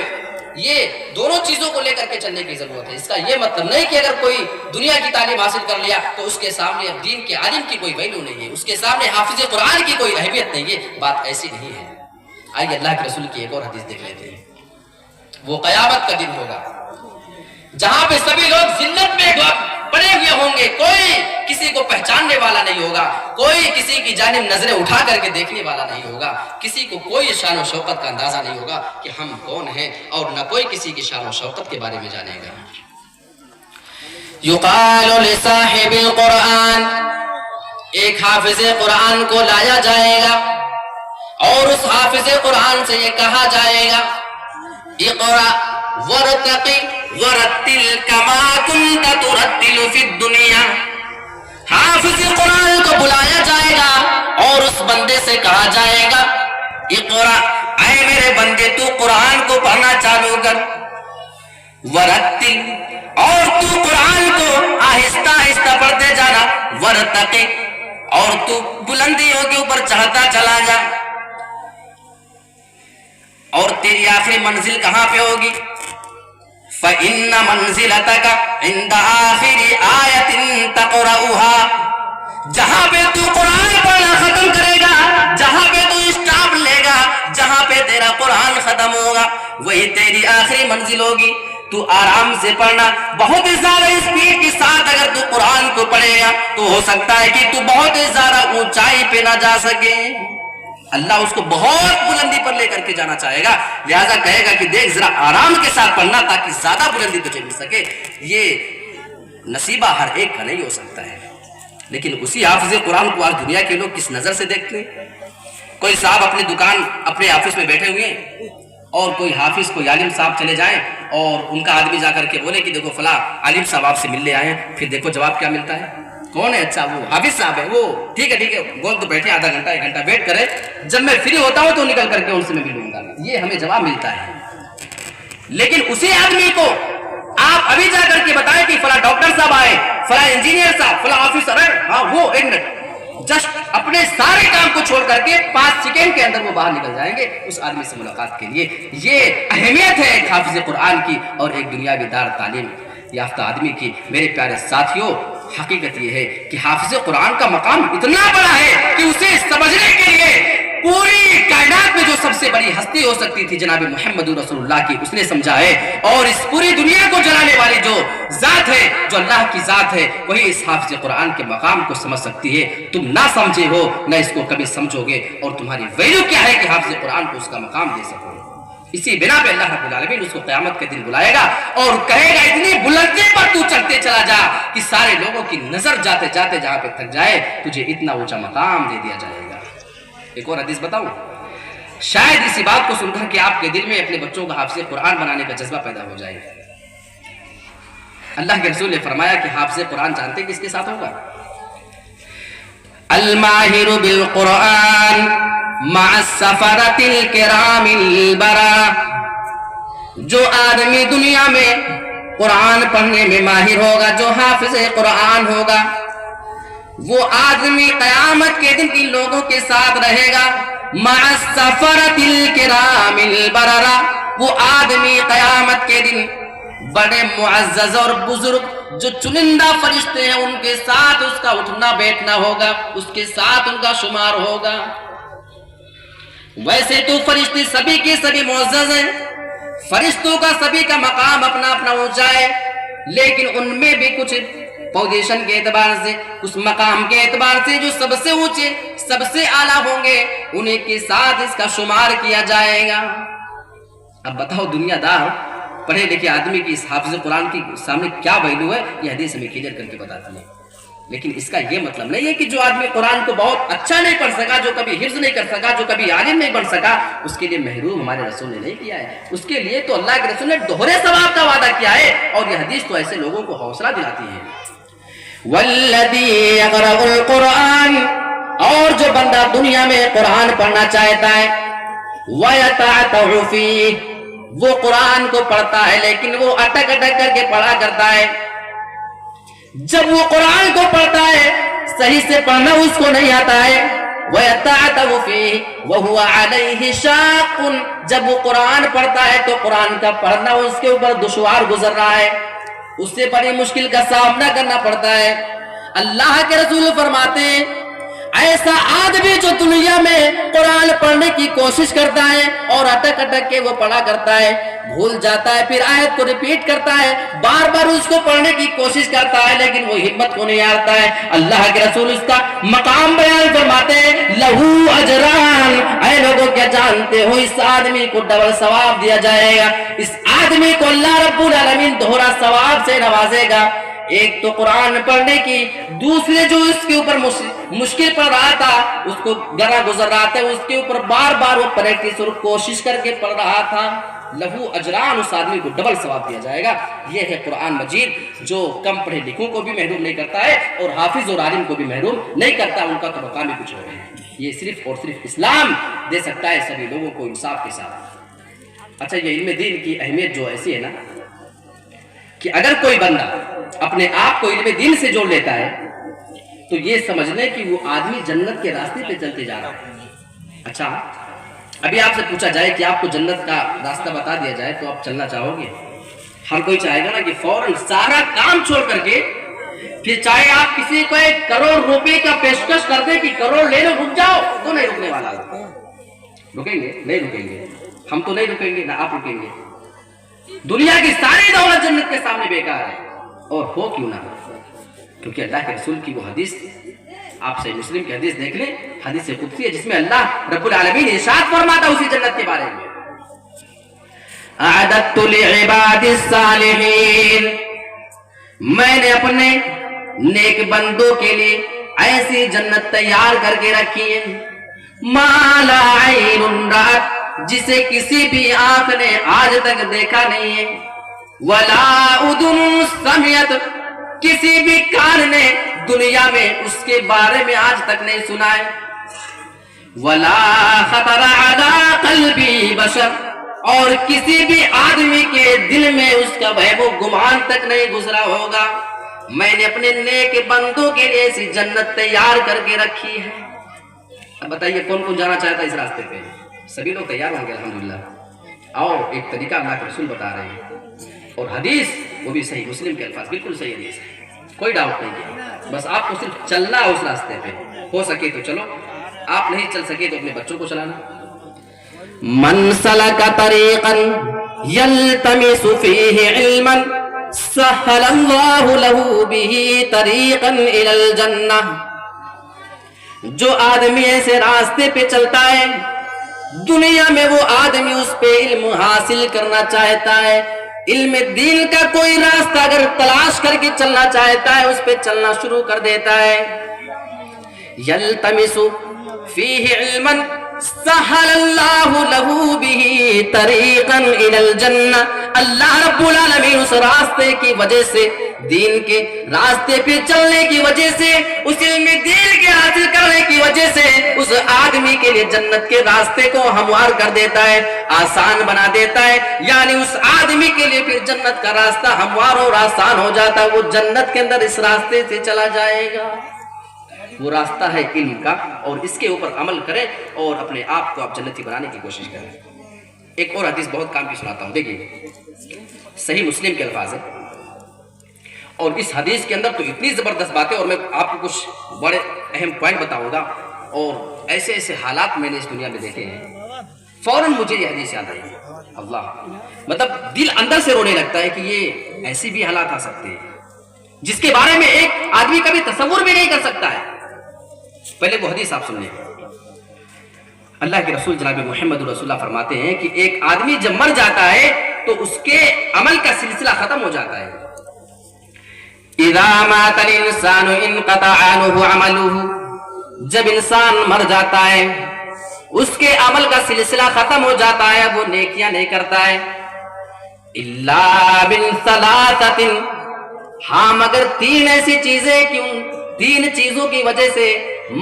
یہ دونوں چیزوں کو لے کر کے چلنے کی ضرورت ہے. اس کا یہ مطلب نہیں کہ اگر کوئی دنیا کی تعلیم حاصل کر لیا تو اس کے سامنے اب دین کے عالم کی کوئی ویلیو نہیں ہے، اس کے سامنے حافظ قرآن کی کوئی اہمیت نہیں ہے. بات ایسی نہیں ہے. آئیے اللہ کے رسول کی ایک اور حدیث دیکھ لیتے ہیں. وہ قیامت کا دن ہوگا جہاں پہ سبھی لوگ ذلت میں پڑے ہوئے ہوں گے، کوئی کسی کو پہچاننے والا نہیں ہوگا، کوئی کسی کی جانب نظریں اٹھا کر کے دیکھنے والا نہیں ہوگا، کسی کو کوئی شان و شوقت کا اندازہ نہیں ہوگا کہ ہم کون ہیں، اور نہ کوئی کسی کی شان و شوقت کے بارے میں جانے گا. یقال لصاحب القرآن، ایک حافظ قرآن کو لایا جائے گا اور اس حافظ قرآن سے یہ کہا جائے گا اقرأ ورتقی ورتل کما کنت ترتل فی الدنیا. حافظ قرآن کو بلایا جائے گا اور اس بندے سے کہا جائے گا اقرأ، اے میرے بندے تو قرآن کو پڑھنا چالو کر، ورتل، اور تو قرآن کو آہستہ آہستہ پڑھتے جانا، ورتقی، اور تو بلندیوں کے اوپر چڑھتا چلا جا. اور تیری آخری منزل کہاں پہ ہوگی؟ فَإِنَّ مَنزِلَتَكَ عِنْدَ آخِرِ آیَةٍ تَقْرَؤُهَا. جہاں پہ تو قرآن پڑھنا ختم کرے گا، جہاں پہ تو اسٹاپ لے گا، جہاں پہ تیرا قرآن ختم ہوگا، وہی تیری آخری منزل ہوگی. تو آرام سے پڑھنا، بہت زیادہ اسپیڈ کے ساتھ اگر تو قرآن کو پڑھے گا تو ہو سکتا ہے کہ تو بہت زیادہ اونچائی پہ نہ جا سکے. اللہ اس کو بہت بلندی پر لے کر کے جانا چاہے گا، لہذا کہے گا کہ دیکھ ذرا آرام کے ساتھ پڑھنا تاکہ زیادہ بلندی تجھے مل سکے. یہ نصیبہ ہر ایک کا نہیں ہو سکتا ہے. لیکن اسی حافظ قرآن کو آج دنیا کے لوگ کس نظر سے دیکھتے ہیں؟ کوئی صاحب اپنی دکان اپنے آفس میں بیٹھے ہوئے ہیں اور کوئی حافظ کوئی عالم صاحب چلے جائیں اور ان کا آدمی جا کر کے بولے کہ دیکھو فلاں عالم صاحب آپ سے ملنے آئے ہیں، پھر دیکھو جواب کیا ملتا ہے. کون ہے؟ اچھا وہ حافظ صاحب ہے. وہ ٹھیک ہے بول تو بیٹھے، آدھا گھنٹہ 1 گھنٹہ ویٹ کرے، جب میں فری ہوتا ہوں تو نکل کر کے ان سے میں ملوں گا. یہ ہمیں جواب ملتا ہے. لیکن اسی آدمی کو آپ ابھی جا کر کے بتائیں کہ فلاں ڈاکٹر صاحب آئے، فلاں انجینئر صاحب، فلاں آفیسر ہے، ہاں وہ 1 منٹ، جسٹ اپنے سارے کام کو چھوڑ کر کے 5 سیکنڈ کے اندر وہ باہر نکل جائیں گے اس آدمی سے ملاقات کے لیے. یہ اہمیت ہے ایک حافظ قرآن کی اور ایک دنیاوی دار تعلیم یافتہ آدمی کی. میرے پیارے ساتھیوں، حقیقت یہ ہے کہ حافظ قرآن کا مقام اتنا بڑا ہے کہ اسے سمجھنے کے لیے پوری کائنات میں جو سب سے بڑی ہستی ہو سکتی تھی جناب محمد رسول اللہ کی، اس نے سمجھا ہے. اور اس پوری دنیا کو جلانے والی جو ذات ہے، جو اللہ کی ذات ہے، وہی اس حافظ قرآن کے مقام کو سمجھ سکتی ہے. تم نہ سمجھے ہو، نہ اس کو کبھی سمجھو گے، اور تمہاری ویلیو کیا ہے کہ حافظ قرآن کو اس کا مقام دے سکو. اسی بنا پہ اللہ رب العالمین اس کو قیامت کے دن بلائے گا اور کہے گا اتنی بلندی پر تو چلتے چلا جا کہ سارے لوگوں کی نظر جاتے جاتے جہاں پہ تھک جائے تجھے اتنا اونچا مقام دے دیا جائے گا. ایک اور حدیث بتاؤں، شاید اسی بات کو سن کر کہ آپ کے دل میں اپنے بچوں کو حافظ قرآن بنانے کا جذبہ پیدا ہو جائے. اللہ کے رسول نے فرمایا کہ حافظ قرآن جانتے کس کے ساتھ ہوگا؟ الماہر بالقرآن مع السفرۃ الکرام البررہ. جو آدمی دنیا میں قرآن پڑھنے میں ماہر ہوگا، جو حافظ قرآن ہوگا، وہ آدمی قیامت کے دن ان لوگوں کے ساتھ رہے گا مع السفرۃ الکرام البررہ، وہ آدمی قیامت کے دن بڑے معزز اور بزرگ جو چنندہ فرشتے ہیں ان کے ساتھ اس کا اٹھنا بیٹھنا ہوگا، اس کے ساتھ ان کا شمار ہوگا۔ ویسے تو فرشتے سبھی کے سبھی معزز ہیں، فرشتوں کا سبھی کا مقام اپنا اپنا اونچا ہے، لیکن ان میں بھی کچھ پوزیشن کے اعتبار سے، اس مقام کے اعتبار سے جو سب سے اونچے سب سے اعلیٰ ہوں گے انہیں کے ساتھ اس کا شمار کیا جائے گا۔ اب بتاؤ دنیا دار پڑھے لکھے آدمی کی اس حافظ قرآن کی سامنے کیا ویلو ہے، یہ حدیث ہمیں کلیئر کر کے بتاتی ہے۔ لیکن اس کا یہ مطلب نہیں ہے کہ جو آدمی قرآن کو بہت اچھا نہیں پڑھ سکا، جو کبھی حفظ نہیں کر سکا، جو کبھی عالم نہیں بن سکا، اس کے لیے محروم ہمارے رسول نے نہیں کیا ہے۔ اس کے لیے تو اللہ کے رسول نے دوہرے ثواب کا وعدہ کیا ہے، اور یہ حدیث تو ایسے لوگوں کو حوصلہ دلاتی ہے۔ والذی یقرأ القرآن، اور جو بندہ دنیا میں قرآن پڑھنا چاہتا ہے، وَيَتَعْتَعُ فِيهِ، وہ قرآن کو پڑھتا ہے لیکن وہ اٹک اٹک کر کے پڑھا کرتا ہے۔ جب وہ قرآن کو پڑھتا ہے صحیح سے پڑھنا اس کو نہیں آتا ہے، وَيَتَعْتَعُ فِيهِ وَهُوَ عَلَيْهِ شَاقٌ، جب وہ قرآن پڑھتا ہے تو قرآن کا پڑھنا اس کے اوپر دشوار گزر رہا ہے، اس سے بڑی مشکل کا سامنا کرنا پڑتا ہے۔ اللہ کے رسول فرماتے ہیں ایسا آدمی جو دنیا میں قرآن پڑھنے کی کوشش کرتا ہے اور اٹک اٹک کے وہ پڑھا کرتا ہے، بھول جاتا ہے، پھر آیت کو ریپیٹ کرتا ہے، بار بار اس کو پڑھنے کی کوشش کرتا ہے لیکن وہ ہمت کو نہیں آتا ہے، اللہ کے رسول اس کا مقام بیان فرماتے ہیں لہو اجران، اے لوگوں کیا جانتے ہو اس آدمی کو ڈبل ثواب دیا جائے گا، اس آدمی کو اللہ رب العالمین دوہرا ثواب سے نوازے گا۔ ایک تو قرآن پڑھنے کی، دوسرے جو اس کے اوپر مشکل پڑھ رہا تھا، اس کو گرا گزر رہا تھا، اس کے اوپر بار بار وہ پریکٹس اور کوشش کر کے پڑھ رہا تھا، لہو اجران، اس آدمی کو ڈبل ثواب دیا جائے گا۔ یہ ہے قرآن مجید جو کم پڑھے لکھوں کو بھی محروم نہیں کرتا ہے اور حافظ اور عالم کو بھی محروم نہیں کرتا، ان کا تو مقام ہی کچھ اور ہے۔ یہ صرف اور صرف اسلام دے سکتا ہے سبھی لوگوں کو انصاف کے ساتھ۔ اچھا، یہ علم دین کی اہمیت جو ایسی ہے نا کہ اگر کوئی بندہ اپنے آپ کو علم دین سے جوڑ لیتا ہے تو یہ سمجھ لیں کہ وہ آدمی جنت کے راستے پہ چلتے جا رہا ہے۔ اچھا، ابھی آپ سے پوچھا جائے کہ آپ کو جنت کا راستہ بتا دیا جائے تو آپ چلنا چاہو گے؟ ہر کوئی چاہے گا نا کہ فوراً سارا کام چھوڑ کر کے، پھر چاہے آپ کسی کو 1 کروڑ روپے کا پیشکش کر دیں کہ کروڑ لے لو رک جاؤ، تو نہیں رکنے والا۔ رکیں گے؟ نہیں رکیں گے، ہم تو نہیں رکیں گے، نہ آپ رکیں گے۔ دنیا کی ساری دولت جنت کے سامنے بیکار ہے، اور ہو کیوں نہ ہو، کیونکہ اللہ کے رسول کی وہ حدیث، آپ سے مسلم کی حدیث دیکھ لیں، حدیث قدسی ہے جس میں اللہ رب العالمین ارشاد فرماتا اسی جنت کے بارے میں، اعددت لعباد الصالحین، میں نے اپنے نیک بندوں کے لیے ایسی جنت تیار کر کے رکھی ہے، ما لا عین رأت، جسے کسی بھی آنکھ نے آج تک دیکھا نہیں ہے، ولا اذن سمعت، کسی بھی کان نے دنیا میں اس کے بارے میں آج تک نہیں سنا ہے، ولا خطر علی قلب بشر، اور کسی بھی آدمی کے دل میں اس کا وہم و گمان تک نہیں گزرا ہوگا۔ میں نے اپنے نیک بندوں کے لیے ایسی جنت تیار کر کے رکھی ہے۔ اب بتائیے کون کون جانا چاہتا ہے اس راستے پہ؟ سبھی لوگ تیار ہوں گے الحمدللہ۔ اور ایک طریقہ اللہ کے رسول بتا رہے ہیں، اور حدیث وہ بھی صحیح، مسلم کے الفاظ بالکل صحیح حدیث ہے، کوئی ڈاؤٹ نہیں ہے، بس آپ کو صرف چلنا ہے اس راستے پہ، ہو سکے تو چلو، آپ نہیں چل سکے تو اپنے بچوں کو چلانا۔ من سلک طریقا یلتمس فیہ علما سہل اللہ لہ بہ طریقا الی الجنہ، جو آدمی ایسے راستے پہ چلتا ہے، دنیا میں وہ آدمی اس پہ علم حاصل کرنا چاہتا ہے، علم دین کا کوئی راستہ اگر تلاش کر کے چلنا چاہتا ہے اس پہ چلنا شروع کر دیتا ہے، یلتمس فیہ علما سہل اللہ لہ بہ طریقا الی الجنہ، اللہ رب العالمین اس راستے کی وجہ سے، دین کے راستے پہ چلنے کی وجہ سے، اس علم دین کے حاصل کرنے کی وجہ سے اس آدمی کے لیے جنت کے راستے کو ہموار کر دیتا ہے، آسان بنا دیتا ہے، یعنی اس آدمی کے لیے پھر جنت کا راستہ ہموار اور آسان ہو جاتا ہے، وہ جنت کے اندر اس راستے سے چلا جائے گا۔ وہ راستہ ہے علم کا، اور اس کے اوپر عمل کریں اور اپنے آپ کو آپ جنتی بنانے کی کوشش کریں۔ ایک اور حدیث بہت کام کی سناتا ہوں، دیکھیے صحیح مسلم کے الفاظ ہیں، اور اس حدیث کے اندر تو اتنی زبردست باتیں، اور میں آپ کو کچھ بڑے اہم پوائنٹ بتاؤں گا، اور ایسے ایسے حالات میں نے اس دنیا میں دیکھے ہیں، فوراً مجھے یہ حدیث یاد آئی۔ اللہ، مطلب دل اندر سے رونے لگتا ہے کہ یہ ایسی بھی حالات آ سکتے ہیں جس کے بارے میں ایک آدمی کبھی تصور بھی نہیں کر سکتا ہے۔ پہلے وہ حدیث آپ سن لیں۔ اللہ کے رسول جناب محمد رسول اللہ فرماتے ہیں کہ ایک آدمی جب مر جاتا ہے تو اس کے عمل کا سلسلہ ختم ہو جاتا ہے۔ اذا مات الانسان انقطع عنه عمله، جب انسان مر جاتا ہے اس کے عمل کا سلسلہ ختم ہو جاتا ہے، وہ نیکیاں نہیں کرتا ہے۔ الا من ثلاثۃ، ہاں مگر تین ایسی چیزیں کہ ان تین چیزوں کی وجہ سے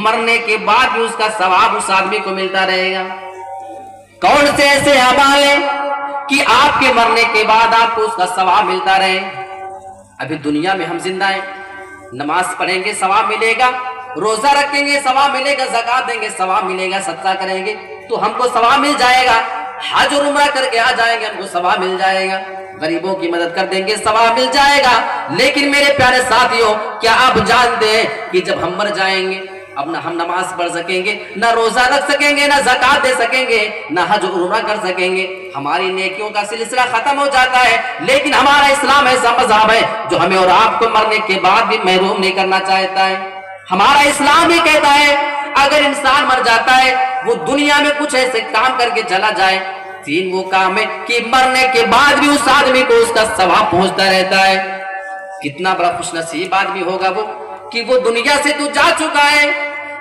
مرنے کے بعد بھی اس کا ثواب اس آدمی کو ملتا رہے گا۔ کون سے ایسے اعمال ہیں کہ آپ کے مرنے کے بعد آپ کو اس کا ثواب ملتا رہے؟ ابھی دنیا میں ہم زندہ ہیں، نماز پڑھیں گے ثواب ملے گا، روزہ رکھیں گے ثواب ملے گا، زکات دیں گے ثواب ملے گا، صدقہ کریں گے تو ہم کو ثواب مل جائے گا، حج اور عمرہ کر کے آ جائیں گے ہم کو ثواب مل جائے گا، غریبوں کی مدد کر دیں گے ثواب مل جائے گا۔ لیکن میرے پیارے ساتھیوں، کیا آپ جانتے ہیں کہ جب ہم مر جائیں گے اب نہ ہم نماز پڑھ سکیں گے، نہ روزہ رکھ سکیں گے، نہ زکات دے سکیں گے، نہ حج اور عمرہ کر سکیں گے، ہماری نیکیوں کا سلسلہ ختم ہو جاتا ہے۔ لیکن ہمارا اسلام ایسا مذہب ہے جو ہمیں اور آپ کو مرنے کے بعد بھی محروم نہیں کرنا چاہتا ہے۔ ہمارا اسلام یہ کہتا ہے اگر انسان مر جاتا ہے وہ دنیا میں کچھ ایسے کام کر کے چلا جائے، تین وہ کام ہے کہ مرنے کے بعد بھی اس آدمی کو اس کا ثواب پہنچتا رہتا ہے۔ کتنا بڑا خوش نصیب آدمی ہوگا وہ کہ وہ دنیا سے تو جا چکا ہے،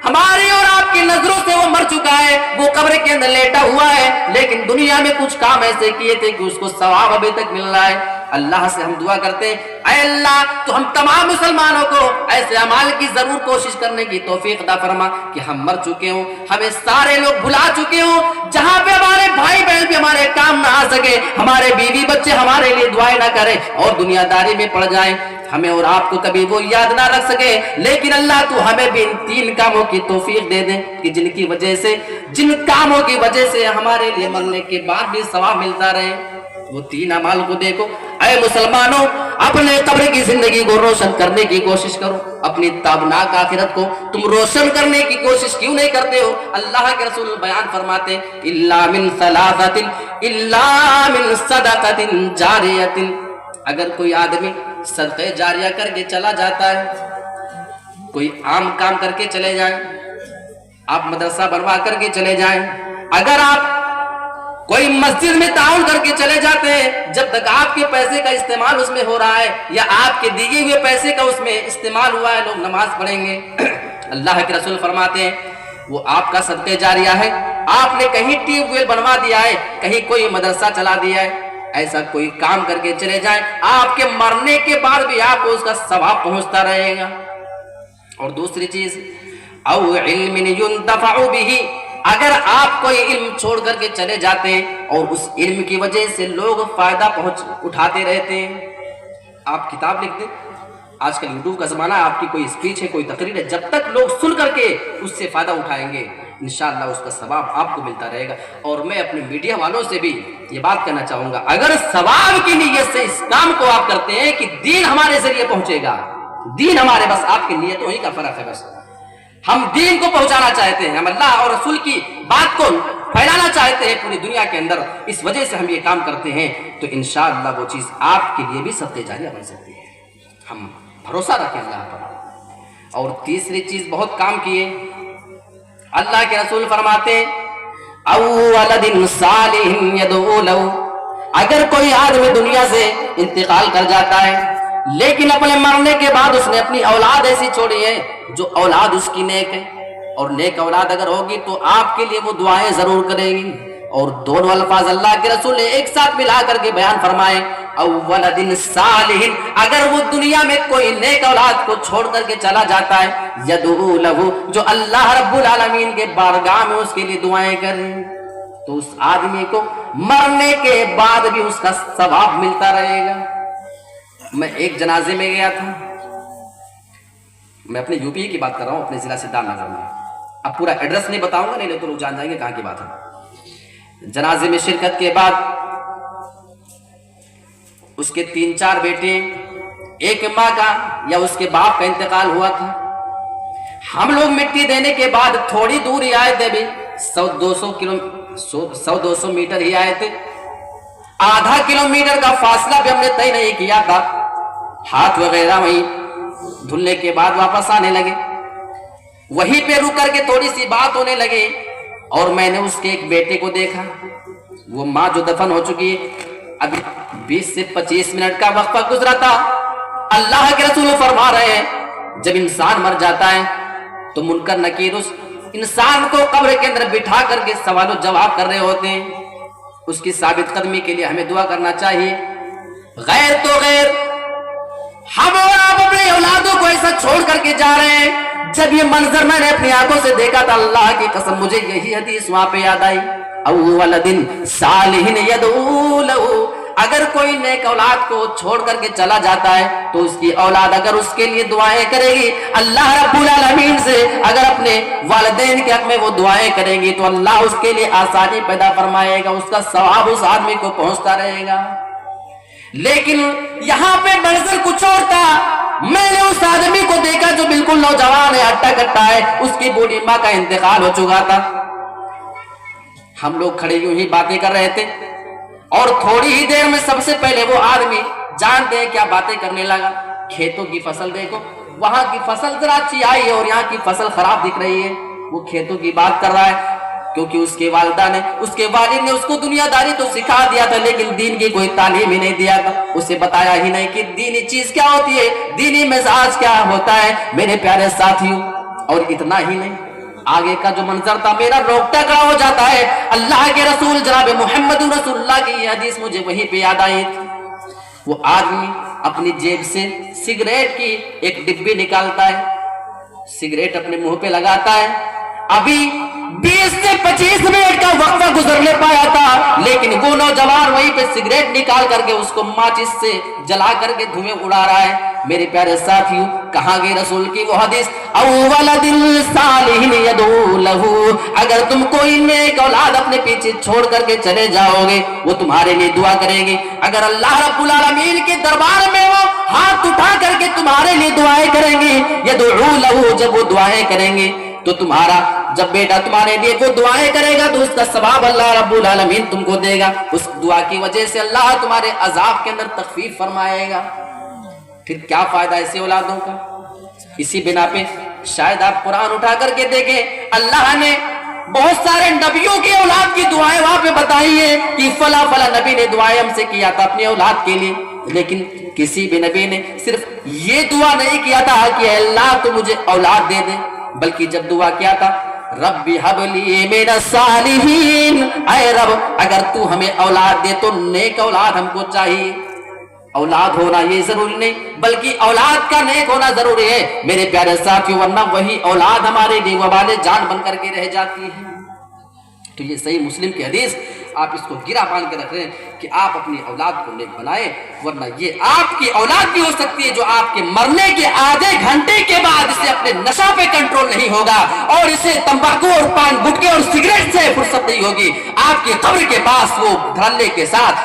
ہماری اور آپ کی نظروں سے وہ مر چکا ہے، وہ قبر کے اندر لیٹا ہوا ہے، لیکن دنیا میں کچھ کام ایسے کیے تھے کہ اس کو ثواب ابھی تک مل رہا ہے۔ اللہ سے ہم دعا کرتے ہیں اے اللہ تو ہم تمام مسلمانوں کو ایسے اعمال کی ضرور کوشش کرنے کی توفیق عطا فرما کہ ہم مر چکے ہوں، ہمیں سارے لوگ بھلا چکے ہوں، جہاں پہ ہمارے بھائی بہن بھی ہمارے کام نہ آ سکے، ہمارے بیوی بچے ہمارے لیے دعائیں نہ کریں اور دنیا داری میں پڑ جائیں، ہمیں اور آپ کو کبھی وہ یاد نہ رکھ سکے، لیکن اللہ تو ہمیں بھی ان تین کاموں کی توفیق دے دیں کہ جن کاموں کی وجہ سے ہمارے لیے مرنے کے بعد بھی ثواب ملتا رہے۔ وہ تین اعمال کو دیکھو اے مسلمانوں، اپنے قبر کی زندگی کو روشن کرنے کی کوشش کرو، اپنی تابناک آخرت کو تم روشن کرنے کی کوشش کیوں نہیں کرتے ہو؟ اللہ کے رسول بیان فرماتے الا من ثلاثۃ الا من صدقۃ جاریۃ، اگر کوئی آدمی صدقہ جاریہ کر کے چلا جاتا ہے، کوئی عام کام کر کے چلے جائیں، آپ مدرسہ بنوا کر کے چلے جائیں، اگر آپ کوئی مسجد میں تعاون کر کے چلے جاتے ہیں، جب تک آپ کے پیسے کا استعمال اس میں ہو رہا ہے یا آپ کے دیے ہوئے پیسے کا اس میں استعمال ہوا ہے، لوگ نماز پڑھیں گے۔ اللہ کے رسول فرماتے ہیں وہ آپ کا صدقہ جاریہ ہے، آپ نے کہیں ٹیوب ویل بنوا دیا ہے، کہیں کوئی مدرسہ چلا دیا ہے، ایسا کوئی کام کر کے چلے جائیں، آپ کے مرنے کے بعد بھی آپ کو اس کا ثواب پہنچتا رہے گا۔ اور دوسری چیز او علم ينتفع به، اگر آپ کوئی علم چھوڑ کر کے چلے جاتے ہیں اور اس علم کی وجہ سے لوگ فائدہ اٹھاتے رہتے ہیں، آپ کتاب لکھ دیں، آج کل یوٹیوب کا زمانہ ہے، آپ کی کوئی اسپیچ ہے، کوئی تقریر ہے، جب تک لوگ سن کر کے اس سے فائدہ اٹھائیں گے انشاءاللہ اس کا ثواب آپ کو ملتا رہے گا۔ اور میں اپنے میڈیا والوں سے بھی یہ بات کہنا چاہوں گا، اگر ثواب کی نیت سے اس کام کو آپ کرتے ہیں کہ دین ہمارے ذریعے پہنچے گا، دین ہمارے، بس آپ کی نیتوں ہی کا فرق ہے، بس ہم دین کو پہنچانا چاہتے ہیں، ہم اللہ اور رسول کی بات کو پھیلانا چاہتے ہیں پوری دنیا کے اندر، اس وجہ سے ہم یہ کام کرتے ہیں، تو انشاءاللہ وہ چیز آپ کے لیے بھی صدقہ جاریہ بن سکتی ہے۔ ہم بھروسہ رکھیں اللہ پر۔ اور تیسری چیز بہت کام کیے، اللہ کے رسول فرماتے او ولد صالح يدعو له، اگر کوئی آدمی دنیا سے انتقال کر جاتا ہے لیکن اپنے مرنے کے بعد اس نے اپنی اولاد ایسی چھوڑی ہے جو اولاد اس کی نیک ہے، اور نیک اولاد اگر ہوگی تو آپ کے لیے وہ دعائیں ضرور کرے گی۔ اور دونوں الفاظ اللہ کے رسول نے ایک ساتھ ملا کر کے بیان فرمائے او ولد صالح، اگر وہ دنیا میں کوئی نیک اولاد کو چھوڑ کر کے چلا جاتا ہے یدعو له، جو اللہ رب العالمین کے بارگاہ میں اس کے لیے دعائیں کریں، تو اس آدمی کو مرنے کے بعد بھی اس کا ثواب ملتا رہے گا۔ میں ایک جنازے میں گیا تھا، میں اپنے یو پی کی بات کر رہا ہوں، اپنے ضلع سدھارتھ نگر میں. اب پورا ایڈریس نہیں بتاؤں گا، نہیں تو لوگ جان جائیں گے کہاں کی بات ہے. جنازے میں شرکت کے بعد اس کے 3-4 بیٹے، ایک ماں کا یا اس کے باپ کا انتقال ہوا تھا. ہم لوگ مٹی دینے کے بعد تھوڑی دور ہی آئے تھے، بھی 100-200 میٹر ہی آئے تھے. آدھا کلومیٹر کا فاصلہ بھی ہم نے طے نہیں کیا تھا. ہاتھ وغیرہ وہیں دھلنے کے بعد واپس آنے لگے. وہیں پہ رک کر کے تھوڑی سی بات ہونے لگی اور میں نے اس کے ایک بیٹے کو دیکھا. وہ ماں جو دفن ہو چکی ہے، ابھی 20 سے 25 منٹ کا وقفہ گزرا تھا. اللہ کے رسول فرما رہے ہیں جب انسان مر جاتا ہے تو منکر نکیر اس انسان کو قبر کے اندر بٹھا کر کے سوال و جواب کر رہے ہوتے ہیں. اس کی ثابت قدمی کے لیے ہمیں دعا کرنا چاہیے. غیر تو غیر، ہم اور آپ اپنے اولادوں کو ایسا چھوڑ کر کے جا رہے ہیں. جب یہ منظر میں نے اپنی آنکھوں سے دیکھا تھا، اللہ کی قسم مجھے یہی حدیث وہاں پہ یاد آئی. اولاد صالح یدعو لہ، اگر کوئی نیک اولاد کو چھوڑ کر کے چلا جاتا ہے تو اس کی اولاد اگر اس کے لیے دعائیں کرے گی، اللہ رب العالمین سے اگر اپنے والدین کے حق میں وہ دعائیں کریں گی تو اللہ اس کے لیے آسانی پیدا فرمائے گا، اس کا ثواب اس آدمی کو پہنچتا رہے گا. لیکن یہاں پہ منظر کچھ اور تھا. میں نے اس آدمی کو دیکھا جو بالکل نوجوان ہے، ہٹا کٹا ہے، اس کی بوڑھی ماں کا انتقال ہو چکا تھا. ہم لوگ کھڑے یوں ہی باتیں کر رہے تھے اور تھوڑی ہی دیر میں سب سے پہلے وہ آدمی جانتے ہیں کیا باتیں کرنے لگا. کھیتوں کی فصل دیکھو، وہاں کی فصل ذرا اچھی آئی ہے اور یہاں کی فصل خراب دکھ رہی ہے. وہ کھیتوں کی بات کر رہا ہے کیونکہ اس کے والدہ نے، اس کے والد نے اس کو دنیا داری تو سکھا دیا تھا لیکن دین کی کوئی تعلیم ہی نہیں دیا تھا. اسے بتایا ہی نہیں کہ دینی چیز کیا ہوتی ہے، دینی مزاج کیا ہوتا ہے. میرے پیارے ساتھیوں، اور اتنا ہی نہیں، آگے کا جو منظر تھا میرا روکٹا کھڑا ہو جاتا ہے. اللہ کے رسول جناب محمد رسول اللہ کی یہ حدیث مجھے وہیں پہ یاد آئی تھی. وہ آدمی اپنی جیب سے سگریٹ کی ایک ڈبی نکالتا ہے، سگریٹ اپنے منہ پہ لگاتا ہے. ابھی 20 سے 25 منٹ کا وقفہ گزرنے پایا تھا لیکن وہ نوجوان وہیں پہ سگریٹ نکال کر کے اس کو ماچس سے جلا کر کے دھوئیں اڑا رہا ہے. میرے پیارے ساتھیوں، کہاں گئی رسول کی وہ حدیث، اولاد صالح یدعو لہ، اگر تم کوئی نیک اولاد اپنے پیچھے چھوڑ کر کے چلے جاؤ گے وہ تمہارے لیے دعا کرے گی. اگر اللہ رب العالمین کے دربار میں وہ ہاتھ اٹھا کر کے تمہارے لیے دعائیں کریں گے، یدعو لہ، جب وہ دعائیں کریں گے تو تمہارا جب بیٹا تمہارے لیے وہ دعائیں کرے گا تو اس کا ثواب اللہ رب العالمین تم کو دے گا. اس دعا کی وجہ سے اللہ تمہارے عذاب کے اندر تخفیف فرمائے گا. پھر کیا فائدہ ایسے اولادوں کا؟ اسی بنا پہ شاید آپ قرآن اٹھا کر کے دیکھیں، اللہ نے بہت سارے نبیوں کی اولاد کی دعائیں وہاں پہ بتائی ہے کہ فلاں فلاں نبی نے دعائیں ہم سے کیا تھا اپنی اولاد کے لیے. لیکن کسی بھی نبی نے صرف یہ دعا نہیں کیا تھا کہ اے اللہ تو مجھے اولاد دے دے، بلکہ جب دعا کیا تھا رب هب لی من الصالحین، اے رب اگر تو ہمیں اولاد دے تو نیک اولاد ہم کو چاہیے. اولاد ہونا یہ ضروری نہیں بلکہ اولاد کا نیک ہونا ضروری ہے میرے پیارے ساتھیوں، ورنہ وہی اولاد ہمارے لیے وبال جان بن کر کے رہ جاتی ہے. تو یہ صحیح مسلم کی حدیث، آپ اس کو گرا باندھ کے رکھ رہے ہیں کہ آپ اپنی اولاد کو نیک بنائیں، ورنہ یہ آپ کی اولاد بھی ہو سکتی ہے جو آپ کے مرنے کے آدھے گھنٹے کے بعد اسے اپنے نشہ پہ کنٹرول نہیں ہوگا اور اسے تمباکو اور پان گٹکے اور سگریٹ سے فرصت نہیں ہوگی. آپ کی قبر کے پاس وہ دھڑلے کے ساتھ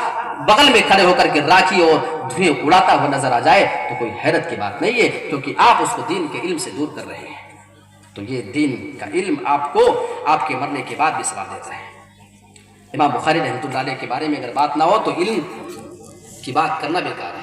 بغل میں کھڑے ہو کر کے راکھی اور دھوئیں اڑاتا ہوا نظر آ جائے تو کوئی حیرت کی بات نہیں ہے، کیونکہ آپ اس کو دین کے علم سے دور کر رہے ہیں. تو یہ دین کا علم آپ کو آپ کے مرنے کے بعد بھی ثواب دیتا ہے. امام بخاری رحمۃ اللہ علیہ کے بارے میں اگر بات نہ ہو تو علم کی بات کرنا بیکار ہے.